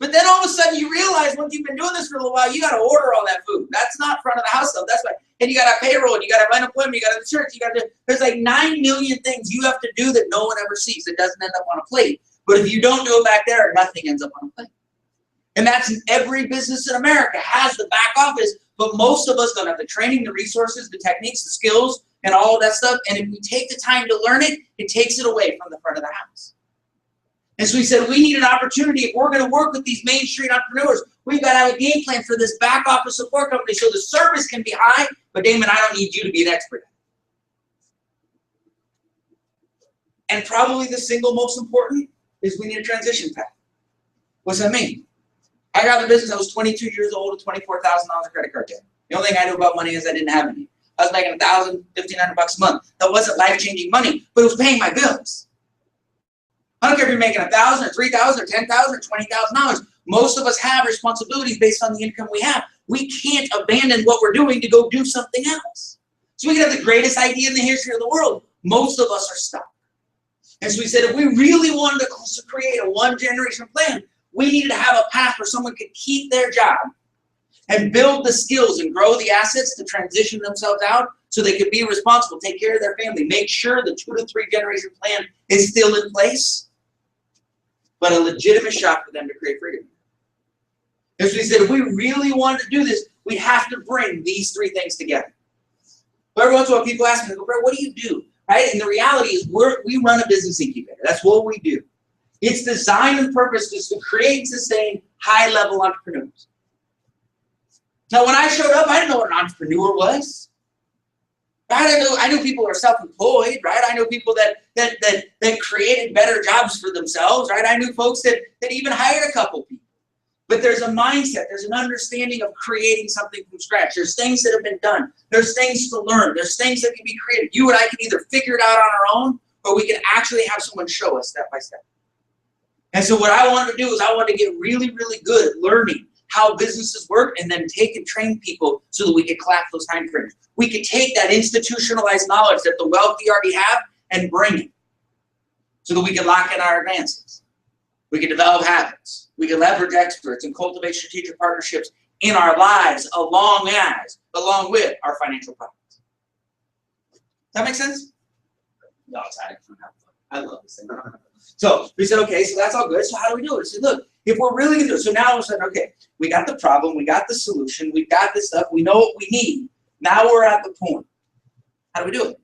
But then all of a sudden you realize once you've been doing this for a little while, you got to order all that food. That's not front of the house stuff. That's why. And you got to payroll, and you got to have unemployment, you got to have insurance, you got to. There's like 9 million things you have to do that no one ever sees. It doesn't end up on a plate. But if you don't do it back there, nothing ends up on a plate. And that's in every business in America has the back office, but most of us don't have the training, the resources, the techniques, the skills, and all of that stuff. And if we take the time to learn it, it takes it away from the front of the house. And so we said, we need an opportunity. If we're going to work with these Main Street entrepreneurs, we've got to have a game plan for this back office support company so the service can be high, but Damon, I don't need you to be an expert. And probably the single most important is we need a transition path. What's that mean? I got in the business, I was 22 years old with $24,000 credit card debt. The only thing I knew about money is I didn't have any. I was making $1,000, $1,500 a month. That wasn't life-changing money, but it was paying my bills. I don't care if you're making $1,000 or $3,000 or $10,000 or $20,000. Most of us have responsibilities based on the income we have. We can't abandon what we're doing to go do something else. So we can have the greatest idea in the history of the world. Most of us are stuck. And so we said, if we really wanted to create a one-generation plan, we needed to have a path where someone could keep their job and build the skills and grow the assets to transition themselves out so they could be responsible, take care of their family, make sure the 2 to 3 generation plan is still in place, but a legitimate shot for them to create freedom. And so we said, if we really wanted to do this, we have to bring these 3 things together. But every once in a while, people ask me, Brett, what do you do? Right? And the reality is we run a business incubator. That's what we do. Its design and purpose is to create and sustain high-level entrepreneurs. Now, when I showed up, I didn't know what an entrepreneur was. Right? I knew people who are self-employed, right? I knew people that created better jobs for themselves, right? I knew folks that even hired a couple people. But there's a mindset, there's an understanding of creating something from scratch. There's things that have been done. There's things to learn. There's things that can be created. You and I can either figure it out on our own, or we can actually have someone show us step by step. And so what I wanted to do is I wanted to get really, really good at learning how businesses work and then take and train people so that we could collapse those time frames. We could take that institutionalized knowledge that the wealthy already have and bring it so that we can lock in our advances. We can develop habits. We can leverage experts and cultivate strategic partnerships in our lives along with our financial products. Does that make sense? No, it's fun. I love this thing. So we said, okay, so that's all good. So how do we do it? We said, look, if we're really going to do it, so now we're saying, okay, we got the problem, we got the solution, we've got this stuff, we know what we need. Now we're at the point. How do we do it?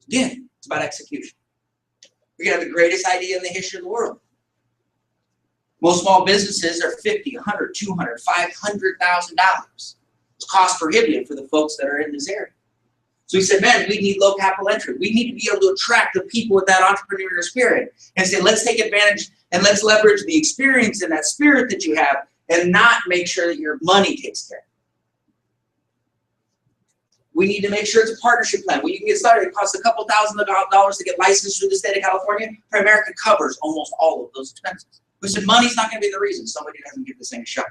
Again, it's about execution. We have the greatest idea in the history of the world. Most small businesses are $50, $100, $200, $500,000. It's cost prohibitive for the folks that are in this area. So we said, man, we need low capital entry. We need to be able to attract the people with that entrepreneurial spirit and say, let's take advantage and let's leverage the experience and that spirit that you have and not make sure that your money takes care of it. We need to make sure it's a partnership plan. When you can get started, it costs a couple $1,000s to get licensed through the state of California. Primerica covers almost all of those expenses. We said money's not going to be the reason somebody doesn't give this thing a shot.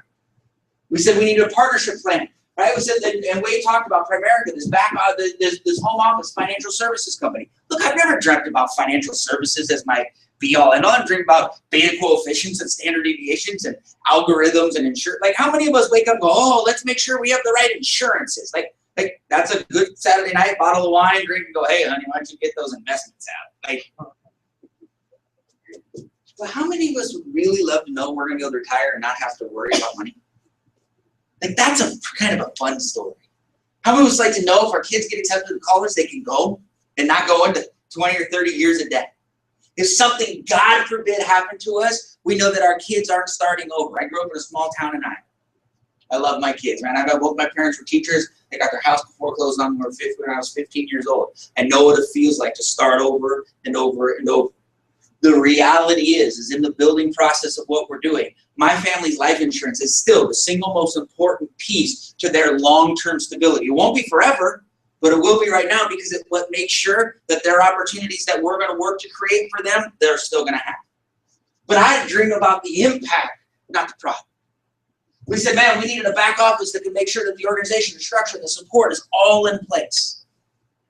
We said we need a partnership plan. Right? We said that, and Wade talked about Primerica, this home office financial services company. Look, I've never dreamt about financial services as my be-all. And I'm dreaming about beta coefficients and standard deviations and algorithms and insurance. Like, how many of us wake up and go, oh, let's make sure we have the right insurances? Like that's a good Saturday night, bottle of wine, drink, and go, hey, honey, why don't you get those investments out? Like, well, how many of us would really love to know we're going to go to retire and not have to worry about money? Like, that's a kind of a fun story. How many of us like to know if our kids get accepted to college, they can go and not go into 20 or 30 years of debt? If something, God forbid, happened to us, we know that our kids aren't starting over. I grew up in a small town in Iowa. I love my kids, man. I got both my parents were teachers. They got their house foreclosed on when I was 15 years old. I know what it feels like to start over and over and over. The reality is in the building process of what we're doing, my family's life insurance is still the single most important piece to their long-term stability. It won't be forever, but it will be right now because it's what makes sure that there are opportunities that we're going to work to create for them, they're still going to have. But I dream about the impact, not the problem. We said, man, we needed a back office that can make sure that the organization, the structure, the support is all in place.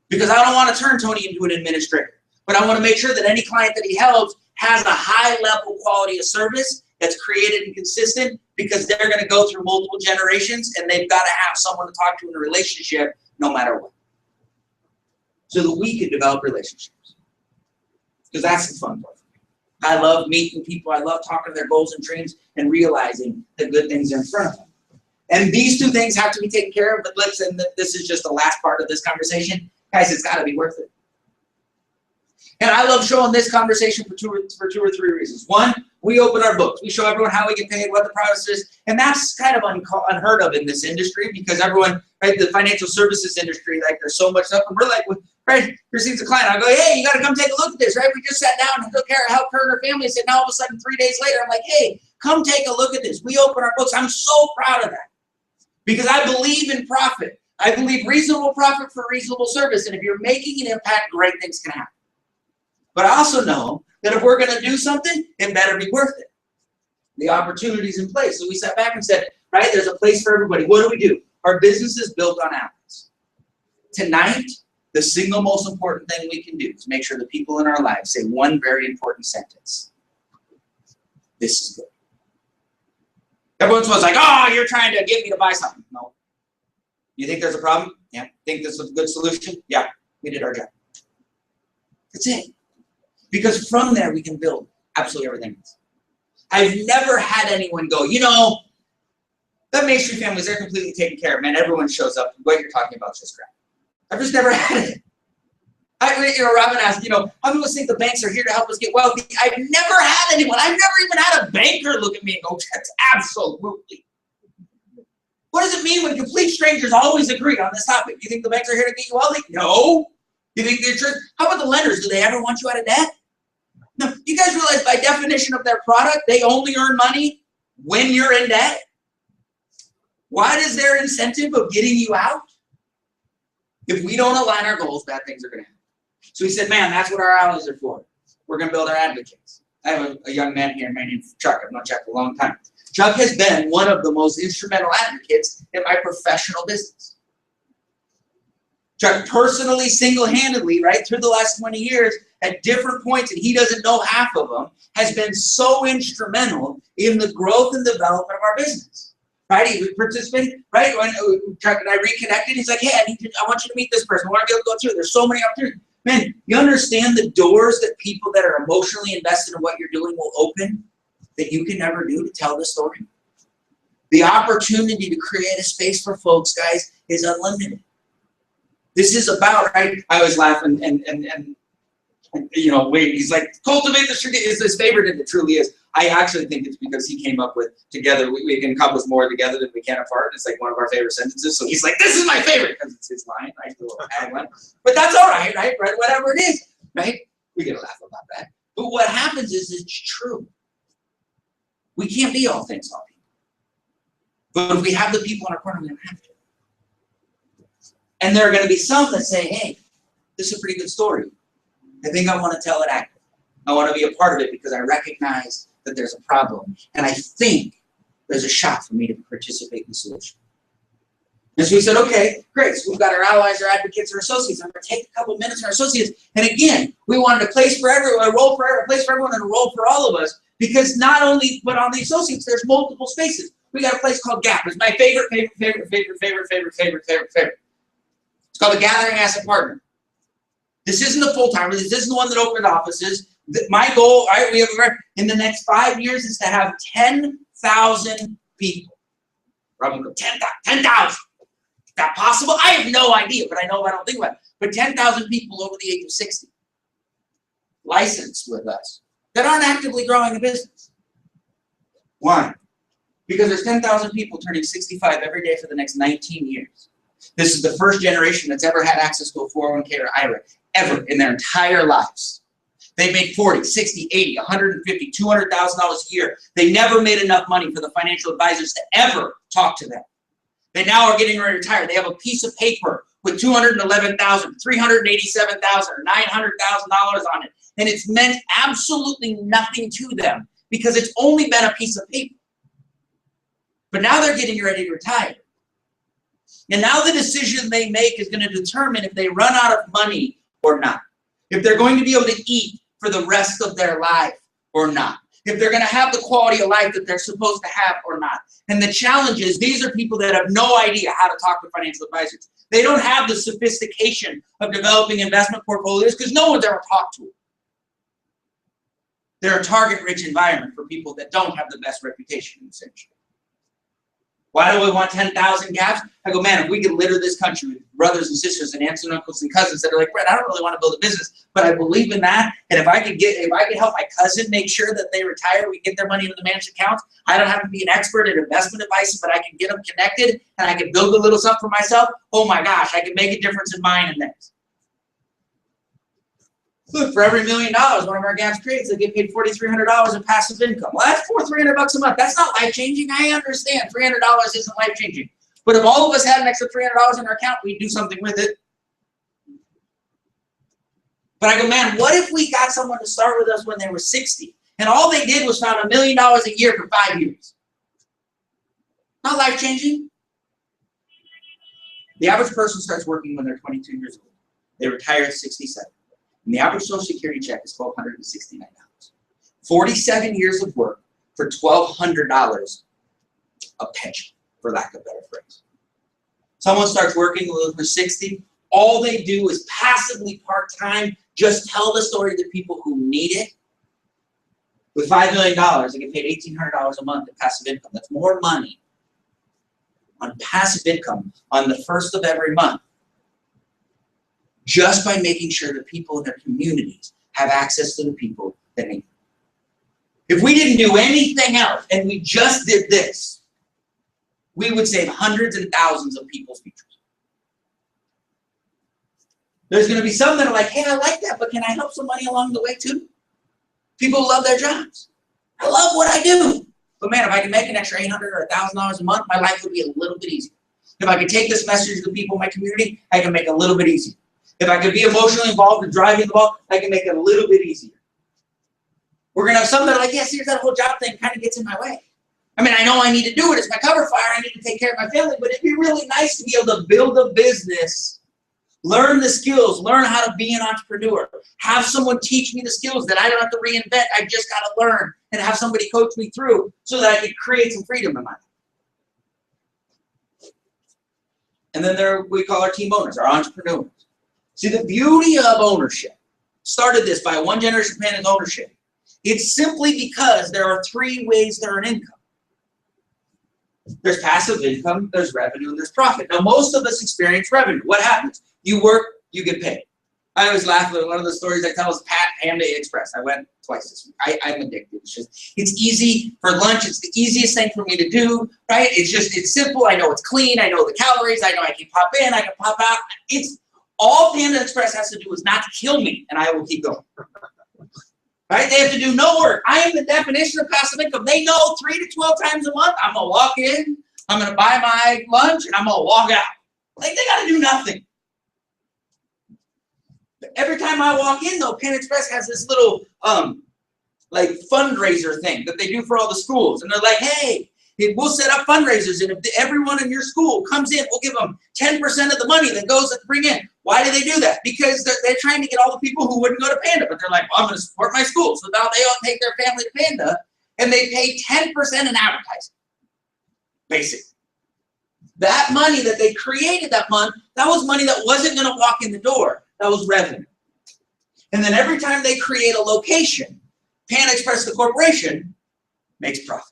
Because I don't want to turn Tony into an administrator. But I want to make sure that any client that he helps has a high level quality of service that's created and consistent because they're going to go through multiple generations and they've got to have someone to talk to in a relationship no matter what. So that we can develop relationships. Because that's the fun part. I love meeting people. I love talking to their goals and dreams and realizing the good things are in front of them. And these two things have to be taken care of. But listen, this is just the last part of this conversation. Guys, it's got to be worth it. And I love showing this conversation for two or three reasons. One, we open our books. We show everyone how we get paid, what the process is. And that's kind of unheard of in this industry because everyone, right, the financial services industry, like there's so much stuff. And we're like, right, receives a client. I go, hey, you got to come take a look at this, right? We just sat down and took care of help her and her family. And now all of a sudden, 3 days later, I'm like, hey, come take a look at this. We open our books. I'm so proud of that because I believe in profit. I believe reasonable profit for reasonable service. And if you're making an impact, great things can happen. But I also know that if we're going to do something, it better be worth it. The opportunity's in place. So we sat back and said, right, there's a place for everybody. What do? Our business is built on habits. Tonight, the single most important thing we can do is make sure the people in our lives say one very important sentence. This is good. Everyone's like, oh, you're trying to get me to buy something. No. You think there's a problem? Yeah. Think this is a good solution? Yeah. We did our job. That's it. Because from there, we can build absolutely everything else. I've never had anyone go, you know, that Main Street families, they're completely taken care of. Man, everyone shows up. What you're talking about is just crap. I've just never had it. Robin asked, how many of us think the banks are here to help us get wealthy? I've never had anyone. I've never even had a banker look at me and go, that's absolutely. What does it mean when complete strangers always agree on this topic? You think the banks are here to get you wealthy? No. You think they're just, how about the lenders? Do they ever want you out of debt? No. You guys realize by definition of their product, they only earn money when you're in debt? What is their incentive of getting you out? If we don't align our goals, bad things are going to happen. So he said, man, that's what our allies are for. We're going to build our advocates. I have a young man here named Chuck. I've known Chuck a long time. Chuck has been one of the most instrumental advocates in my professional business. Chuck personally, single-handedly, right, through the last 20 years, at different points, and he doesn't know half of them, has been so instrumental in the growth and development of our business. Right? He participated, right? When Chuck and I reconnected, he's like, hey, I want you to meet this person. I want to be able to go through. There's so many opportunities. Man, you understand the doors that people that are emotionally invested in what you're doing will open that you can never do to tell the story? The opportunity to create a space for folks, guys, is unlimited. This is about, right? I always laugh and Wade, he's like, cultivate the street is his favorite, and it truly is. I actually think it's because he came up with, together, we can accomplish more together than we can apart. It's like one of our favorite sentences. So he's like, this is my favorite, because it's his line, right? The little tagline. But that's all right, right? Whatever it is, right? We get a laugh about that. But what happens is it's true. We can't be all things all people. But if we have the people in our corner, we don't have to. And there are going to be some that say, hey, this is a pretty good story. I think I want to tell it active. I want to be a part of it because I recognize that there's a problem. And I think there's a shot for me to participate in the solution. And so we said, okay, great. So we've got our allies, our advocates, our associates. I'm going to take a couple minutes on our associates. And again, we wanted a place for everyone, a role for everyone, a place for everyone, and a role for all of us. Because not only, but on the associates, there's multiple spaces. We got a place called GAP. It's my favorite. It's called the Gathering Asset Partner. This isn't the full-timer. This isn't the one that opened offices. My goal, right, we have in the next 5 years is to have 10,000 people. Probably 10,000. Is that possible? I have no idea, but I know I don't think about it. But 10,000 people over the age of 60 licensed with us that aren't actively growing a business. Why? Because there's 10,000 people turning 65 every day for the next 19 years. This is the first generation that's ever had access to a 401k or IRA, ever in their entire lives. They make 40, 60, 80, 150, $200,000 a year. They never made enough money for the financial advisors to ever talk to them. They now are getting ready to retire. They have a piece of paper with $211,000, $387,000, or $900,000 on it. And it's meant absolutely nothing to them because it's only been a piece of paper. But now they're getting ready to retire. And now the decision they make is going to determine if they run out of money or not. If they're going to be able to eat for the rest of their life or not. If they're going to have the quality of life that they're supposed to have or not. And the challenge is these are people that have no idea how to talk to financial advisors. They don't have the sophistication of developing investment portfolios because no one's ever talked to them. They're a target-rich environment for people that don't have the best reputation in this industry. Why do we want 10,000 gaps? I go, man, if we could litter this country with brothers and sisters and aunts and uncles and cousins that are like, Brett, I don't really want to build a business, but I believe in that. And if I could help my cousin make sure that they retire, we get their money into the managed accounts. I don't have to be an expert at investment advice, but I can get them connected and I can build a little something for myself. Oh my gosh, I can make a difference in mine and theirs. Look, for every $1 million one of our gaps creates, they get paid $4,300 in passive income. Well, that's $300 a month. That's not life-changing. I understand $300 isn't life-changing. But if all of us had an extra $300 in our account, we'd do something with it. But I go, man, what if we got someone to start with us when they were 60, and all they did was found $1 million a year for 5 years? Not life-changing. The average person starts working when they're 22 years old. They retire at 67. And the average Social Security check is $1,269. 47 years of work for $1,200 a pension, for lack of a better phrase. Someone starts working when they're 60. All they do is passively part-time, just tell the story to people who need it. With $5 million, they get paid $1,800 a month in passive income. That's more money on passive income on the first of every month, just by making sure that people in their communities have access to the people that need them. If we didn't do anything else and we just did this, we would save hundreds and thousands of people's futures. There's going to be some that are like, hey, I like that, but can I help somebody along the way too? People love their jobs. I love what I do. But man, if I can make an extra $800 or $1,000 a month, my life would be a little bit easier. If I could take this message to the people in my community, I can make it a little bit easier. If I could be emotionally involved in driving the ball, I can make it a little bit easier. We're going to have some that are like, yeah, see, that whole job thing kind of gets in my way. I mean, I know I need to do it. It's my cover fire. I need to take care of my family. But it'd be really nice to be able to build a business, learn the skills, learn how to be an entrepreneur, have someone teach me the skills that I don't have to reinvent. I just got to learn, and have somebody coach me through so that I can create some freedom in my life. And then there we call our team owners, our entrepreneurs. See, the beauty of ownership, started this by one generation plan of ownership. It's simply because there are 3 ways to earn income. There's passive income, there's revenue, and there's profit. Now, most of us experience revenue. What happens? You work, you get paid. I always laugh at one of the stories I tell is Panda Express. I went twice this week. I'm addicted. It's easy for lunch. It's the easiest thing for me to do, right? It's simple. I know it's clean. I know the calories. I know I can pop in. I can pop out. It's all Panda Express has to do is not to kill me, and I will keep going. Right? They have to do no work. I am the definition of passive income. They know 3 to 12 times a month, I'm going to walk in, I'm going to buy my lunch, and I'm going to walk out. Like, they got to do nothing. But every time I walk in, though, Panda Express has this little, like, fundraiser thing that they do for all the schools. And they're like, hey, we'll set up fundraisers, and if everyone in your school comes in, we'll give them 10% of the money that goes to bring in. Why do they do that? Because they're trying to get all the people who wouldn't go to Panda, but they're like, well, I'm going to support my school. So now they all take their family to Panda, and they pay 10% in advertising, basically. That money that they created that month, that was money that wasn't going to walk in the door. That was revenue. And then every time they create a location, Panda Express, the corporation, makes profit.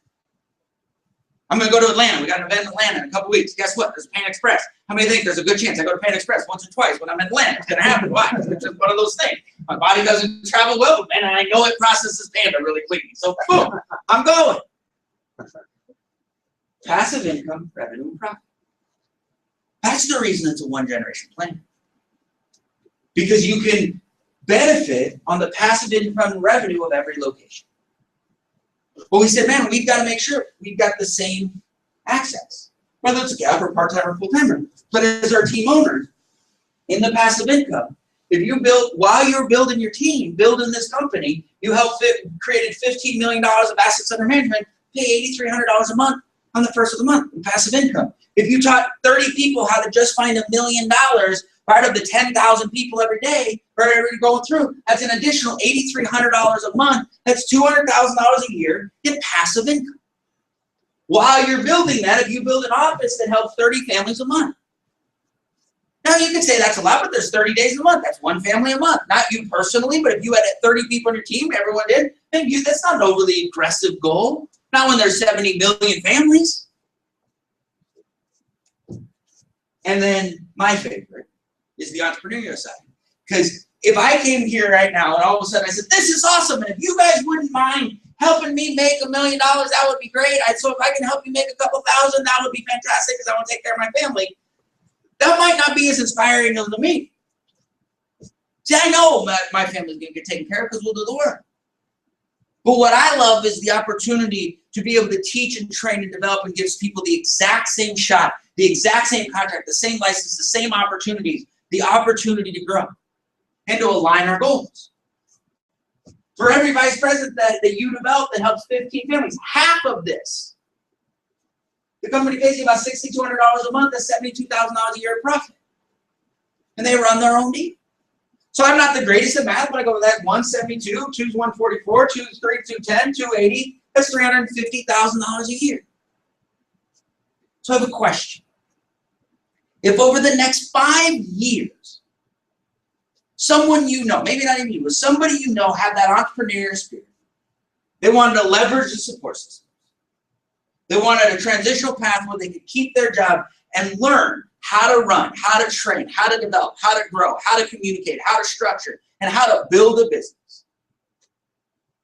I'm going to go to Atlanta. We got an event in Atlanta in a couple weeks. Guess what? There's Panda Express. How many think there's a good chance I go to Panda Express once or twice when I'm in Atlanta? It's going to happen. Why? It's just one of those things. My body doesn't travel well, and I know it processes Panda really cleanly. So, boom, I'm going. Passive income, revenue, and profit. That's the reason it's a one-generation plan. Because you can benefit on the passive income and revenue of every location. But we said, man, we've got to make sure we've got the same access, whether it's a gap or part-time or full-timer. But as our team owners, in the passive income, if you build, while you're building your team, building this company, you helped created $15 million of assets under management, pay $8,300 a month on the first of the month in passive income. If you taught 30 people how to just find $1 million part of the 10,000 people every day, or every going through, that's an additional $8,300 a month. That's $200,000 a year in passive income. While you're building that, if you build an office that helps 30 families a month, Now you can say that's a lot, but there's 30 days a month. That's one family a month. Not you personally, but if you had 30 people on your team, everyone did, then that's not an overly aggressive goal. Not when there's 70 million families. And then my favorite is the entrepreneurial side. Because if I came here right now and all of a sudden I said, this is awesome, and if you guys wouldn't mind helping me make $1 million, that would be great. So if I can help you make a couple thousand, that would be fantastic because I want to take care of my family. That might not be as inspiring to me. See, I know my family's going to get taken care of because we'll do the work. But what I love is the opportunity to be able to teach and train and develop and gives people the exact same shot, the exact same contract, the same license, the same opportunities, the opportunity to grow and to align our goals. For every vice president that you develop that helps 15 families, half of this, the company pays you about $6,200 a month. That's $72,000 a year of profit. And they run their own deal. So I'm not the greatest at math, but I go with that 172, 2's 144, 2's 3, 210, 280. That's $350,000 a year. So I have a question. If over the next 5 years, someone you know, maybe not even you, but somebody you know had that entrepreneurial spirit, they wanted to leverage the support system. They wanted a transitional path where they could keep their job and learn how to run, how to train, how to develop, how to grow, how to communicate, how to structure, and how to build a business.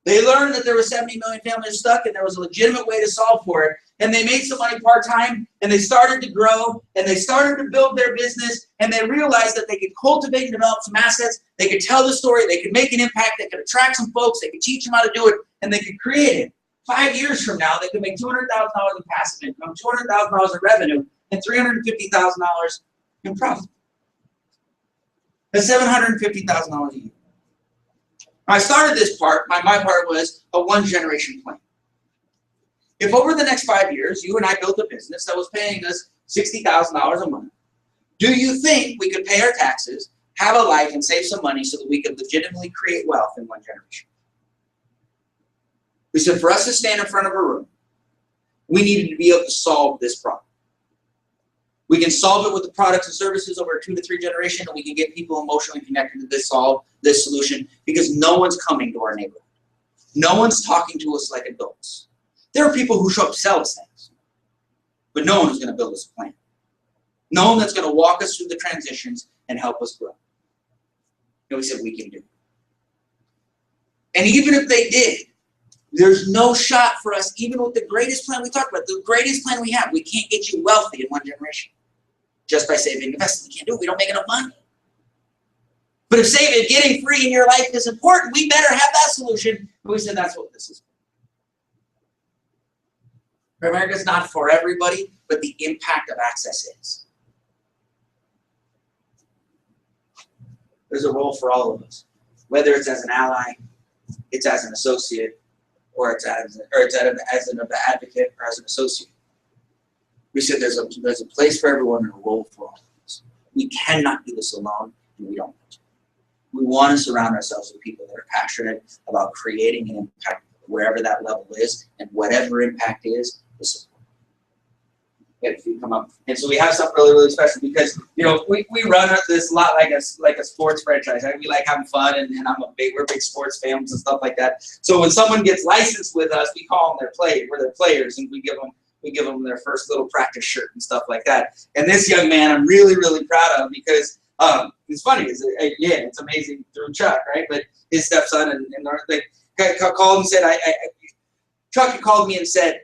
They learned that there were 70 million families stuck and there was a legitimate way to solve for it. And they made some money part-time and they started to grow and they started to build their business and they realized that they could cultivate and develop some assets. They could tell the story. They could make an impact. They could attract some folks. They could teach them how to do it and they could create it. 5 years from now, they could make $200,000 in passive income, $200,000 in revenue, and $350,000 in profit. That's $750,000 a year. When I started this part, my part was a one-generation plan. If over the next 5 years, you and I built a business that was paying us $60,000 a month, do you think we could pay our taxes, have a life, and save some money so that we could legitimately create wealth in one generation? We said for us to stand in front of a room, we needed to be able to solve this problem. We can solve it with the products and services over a 2 to 3 generation, and we can get people emotionally connected to this solution because no one's coming to our neighborhood. No one's talking to us like adults. There are people who show up to sell us things, but no one is going to build us a plan. No one that's going to walk us through the transitions and help us grow. And we said we can do it. And even if they did, there's no shot for us, even with the greatest plan we talked about, the greatest plan we have, we can't get you wealthy in one generation just by saving and investing. We can't do it. We don't make enough money. But if saving, getting free in your life is important, we better have that solution. And we said that's what this is. America's not for everybody, but the impact of access is. There's a role for all of us, whether it's as an ally, it's as an associate, or it's as an advocate or as an associate. We said there's a place for everyone and a role for all of us. We cannot do this alone, and we don't want to. We want to surround ourselves with people that are passionate about creating an impact wherever that level is, and whatever impact is, the support. If you come up, and so we have something really, really special because we run this a lot like a sports franchise. Right? We like having fun, and we're big sports fans and stuff like that. So when someone gets licensed with us, we call them we're their players, and we give them their first little practice shirt and stuff like that. And this young man, I'm really, really proud of because it's funny. It's amazing through Chuck, right? But his stepson and they called and said, Chuck had called me and said,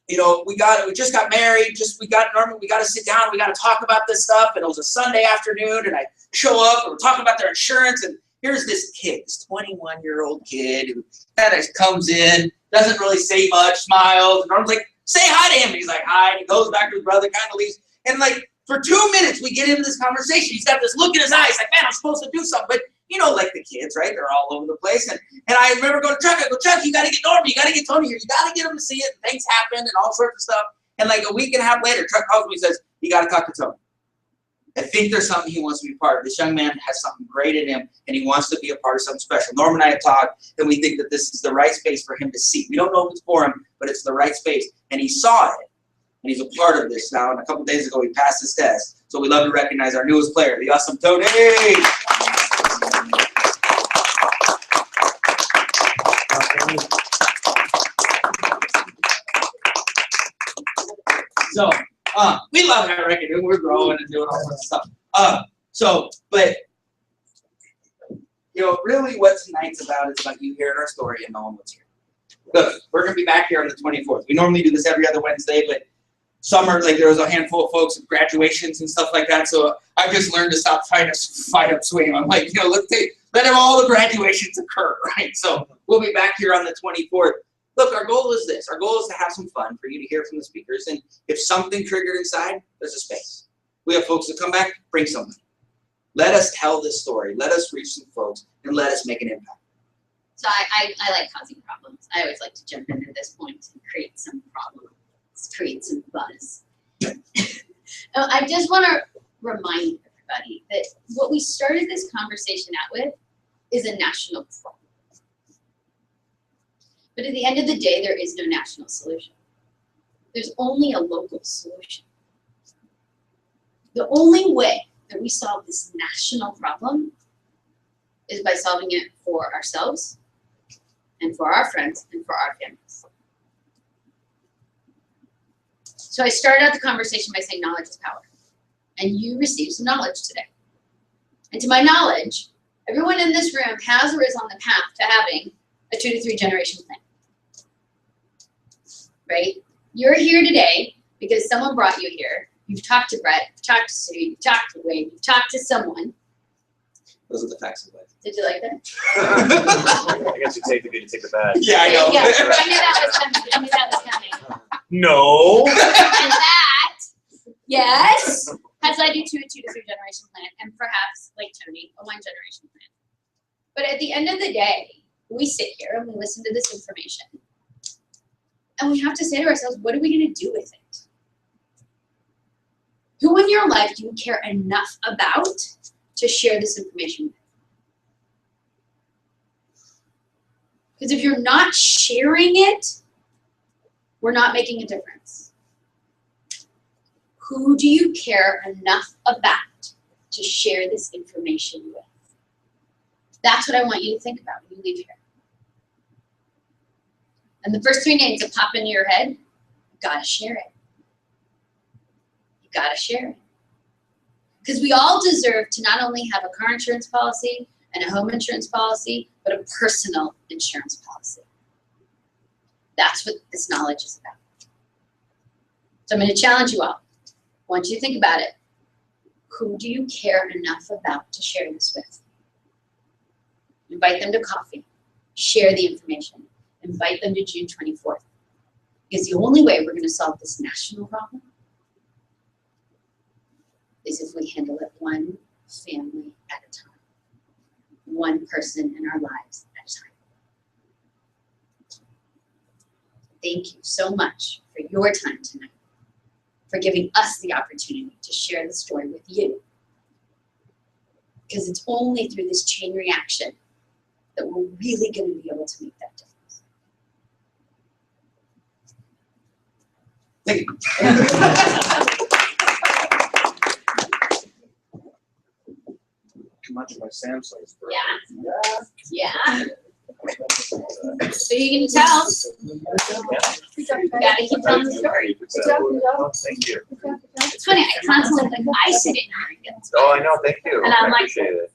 we just got married, we got to sit down, we got to talk about this stuff. And it was a Sunday afternoon and I show up and we're talking about their insurance. And here's this kid, this 21-year-old kid who kind of comes in, doesn't really say much, smiles. And I'm like, say hi to him. And he's like, hi. And he goes back to his brother, kind of leaves. And for 2 minutes, we get into this conversation. He's got this look in his eyes like, man, I'm supposed to do something. But like the kids, right? They're all over the place. And I remember going to Chuck. I go, Chuck, you got to get Norman. You got to get Tony here. You got to get them to see it. Things happen and all sorts of stuff. And a week and a half later, Chuck calls me and says, you got to talk to Tony. I think there's something he wants to be part of. This young man has something great in him, and he wants to be a part of something special. Norman and I have talked, and we think that this is the right space for him to see. We don't know if it's for him, but it's the right space. And he saw it, and he's a part of this now. And a couple days ago, he passed his test. So we love to recognize our newest player, the awesome Tony. So, we love that record, and we're growing and doing all sorts of stuff. But you know, really what tonight's about is about you hearing our story and knowing what's here. Good. We're going to be back here on the 24th. We normally do this every other Wednesday, but summer, like there was a handful of folks with graduations and stuff like that, so I've just learned to stop trying to fight upswing. I'm like, you know, let all the graduations occur, right? So we'll be back here on the 24th. Look, our goal is this. Our goal is to have some fun, for you to hear from the speakers, and if something triggered inside, there's a space. We have folks that come back, bring something. Let us tell this story. Let us reach some folks, and let us make an impact. So I like causing problems. I always like to jump in at this point and create some problems, create some buzz. I just want to remind everybody that what we started this conversation out with is a national problem. But at the end of the day, there is no national solution. There's only a local solution. The only way that we solve this national problem is by solving it for ourselves and for our friends and for our families. So I started out the conversation by saying knowledge is power. And you received some knowledge today. And to my knowledge, everyone in this room has or is on the path to having a 2 to 3 generation plan. Right? You're here today because someone brought you here. You've talked to Brett, you've talked to Sue, you've talked to Wade, you've talked to someone. Those are the facts of life. Did you like that? I guess you take the good, you take the bad. Yeah, I know. Yeah, I knew that was coming. I knew that was coming. No. And that, yes, has led you to a 2 to 3 generation plan, and perhaps, like Tony, a 1 generation plan. But at the end of the day, we sit here and we listen to this information, and we have to say to ourselves, what are we going to do with it? Who in your life do you care enough about to share this information with? Because if you're not sharing it, we're not making a difference. Who do you care enough about to share this information with? That's what I want you to think about when you leave here. And the first 3 names that pop into your head, you gotta share it. You gotta share it. Because we all deserve to not only have a car insurance policy and a home insurance policy, but a personal insurance policy. That's what this knowledge is about. So I'm going to challenge you all. I want you to think about it. Who do you care enough about to share this with? Invite them to coffee. Share the information. Invite them to June 24th. Because the only way we're going to solve this national problem is if we handle it one family at a time. One person in our lives at a time. Thank you so much for your time tonight, for giving us the opportunity to share the story with you. Because it's only through this chain reaction that we're really going to be able to make that difference. Thank you. Too much of my Samsung's. Yeah. So you can tell. You gotta keep telling the story. Thank you. It's funny, I constantly like I sit in here and get Oh, I know. Thank you. And I'm I like, appreciate it.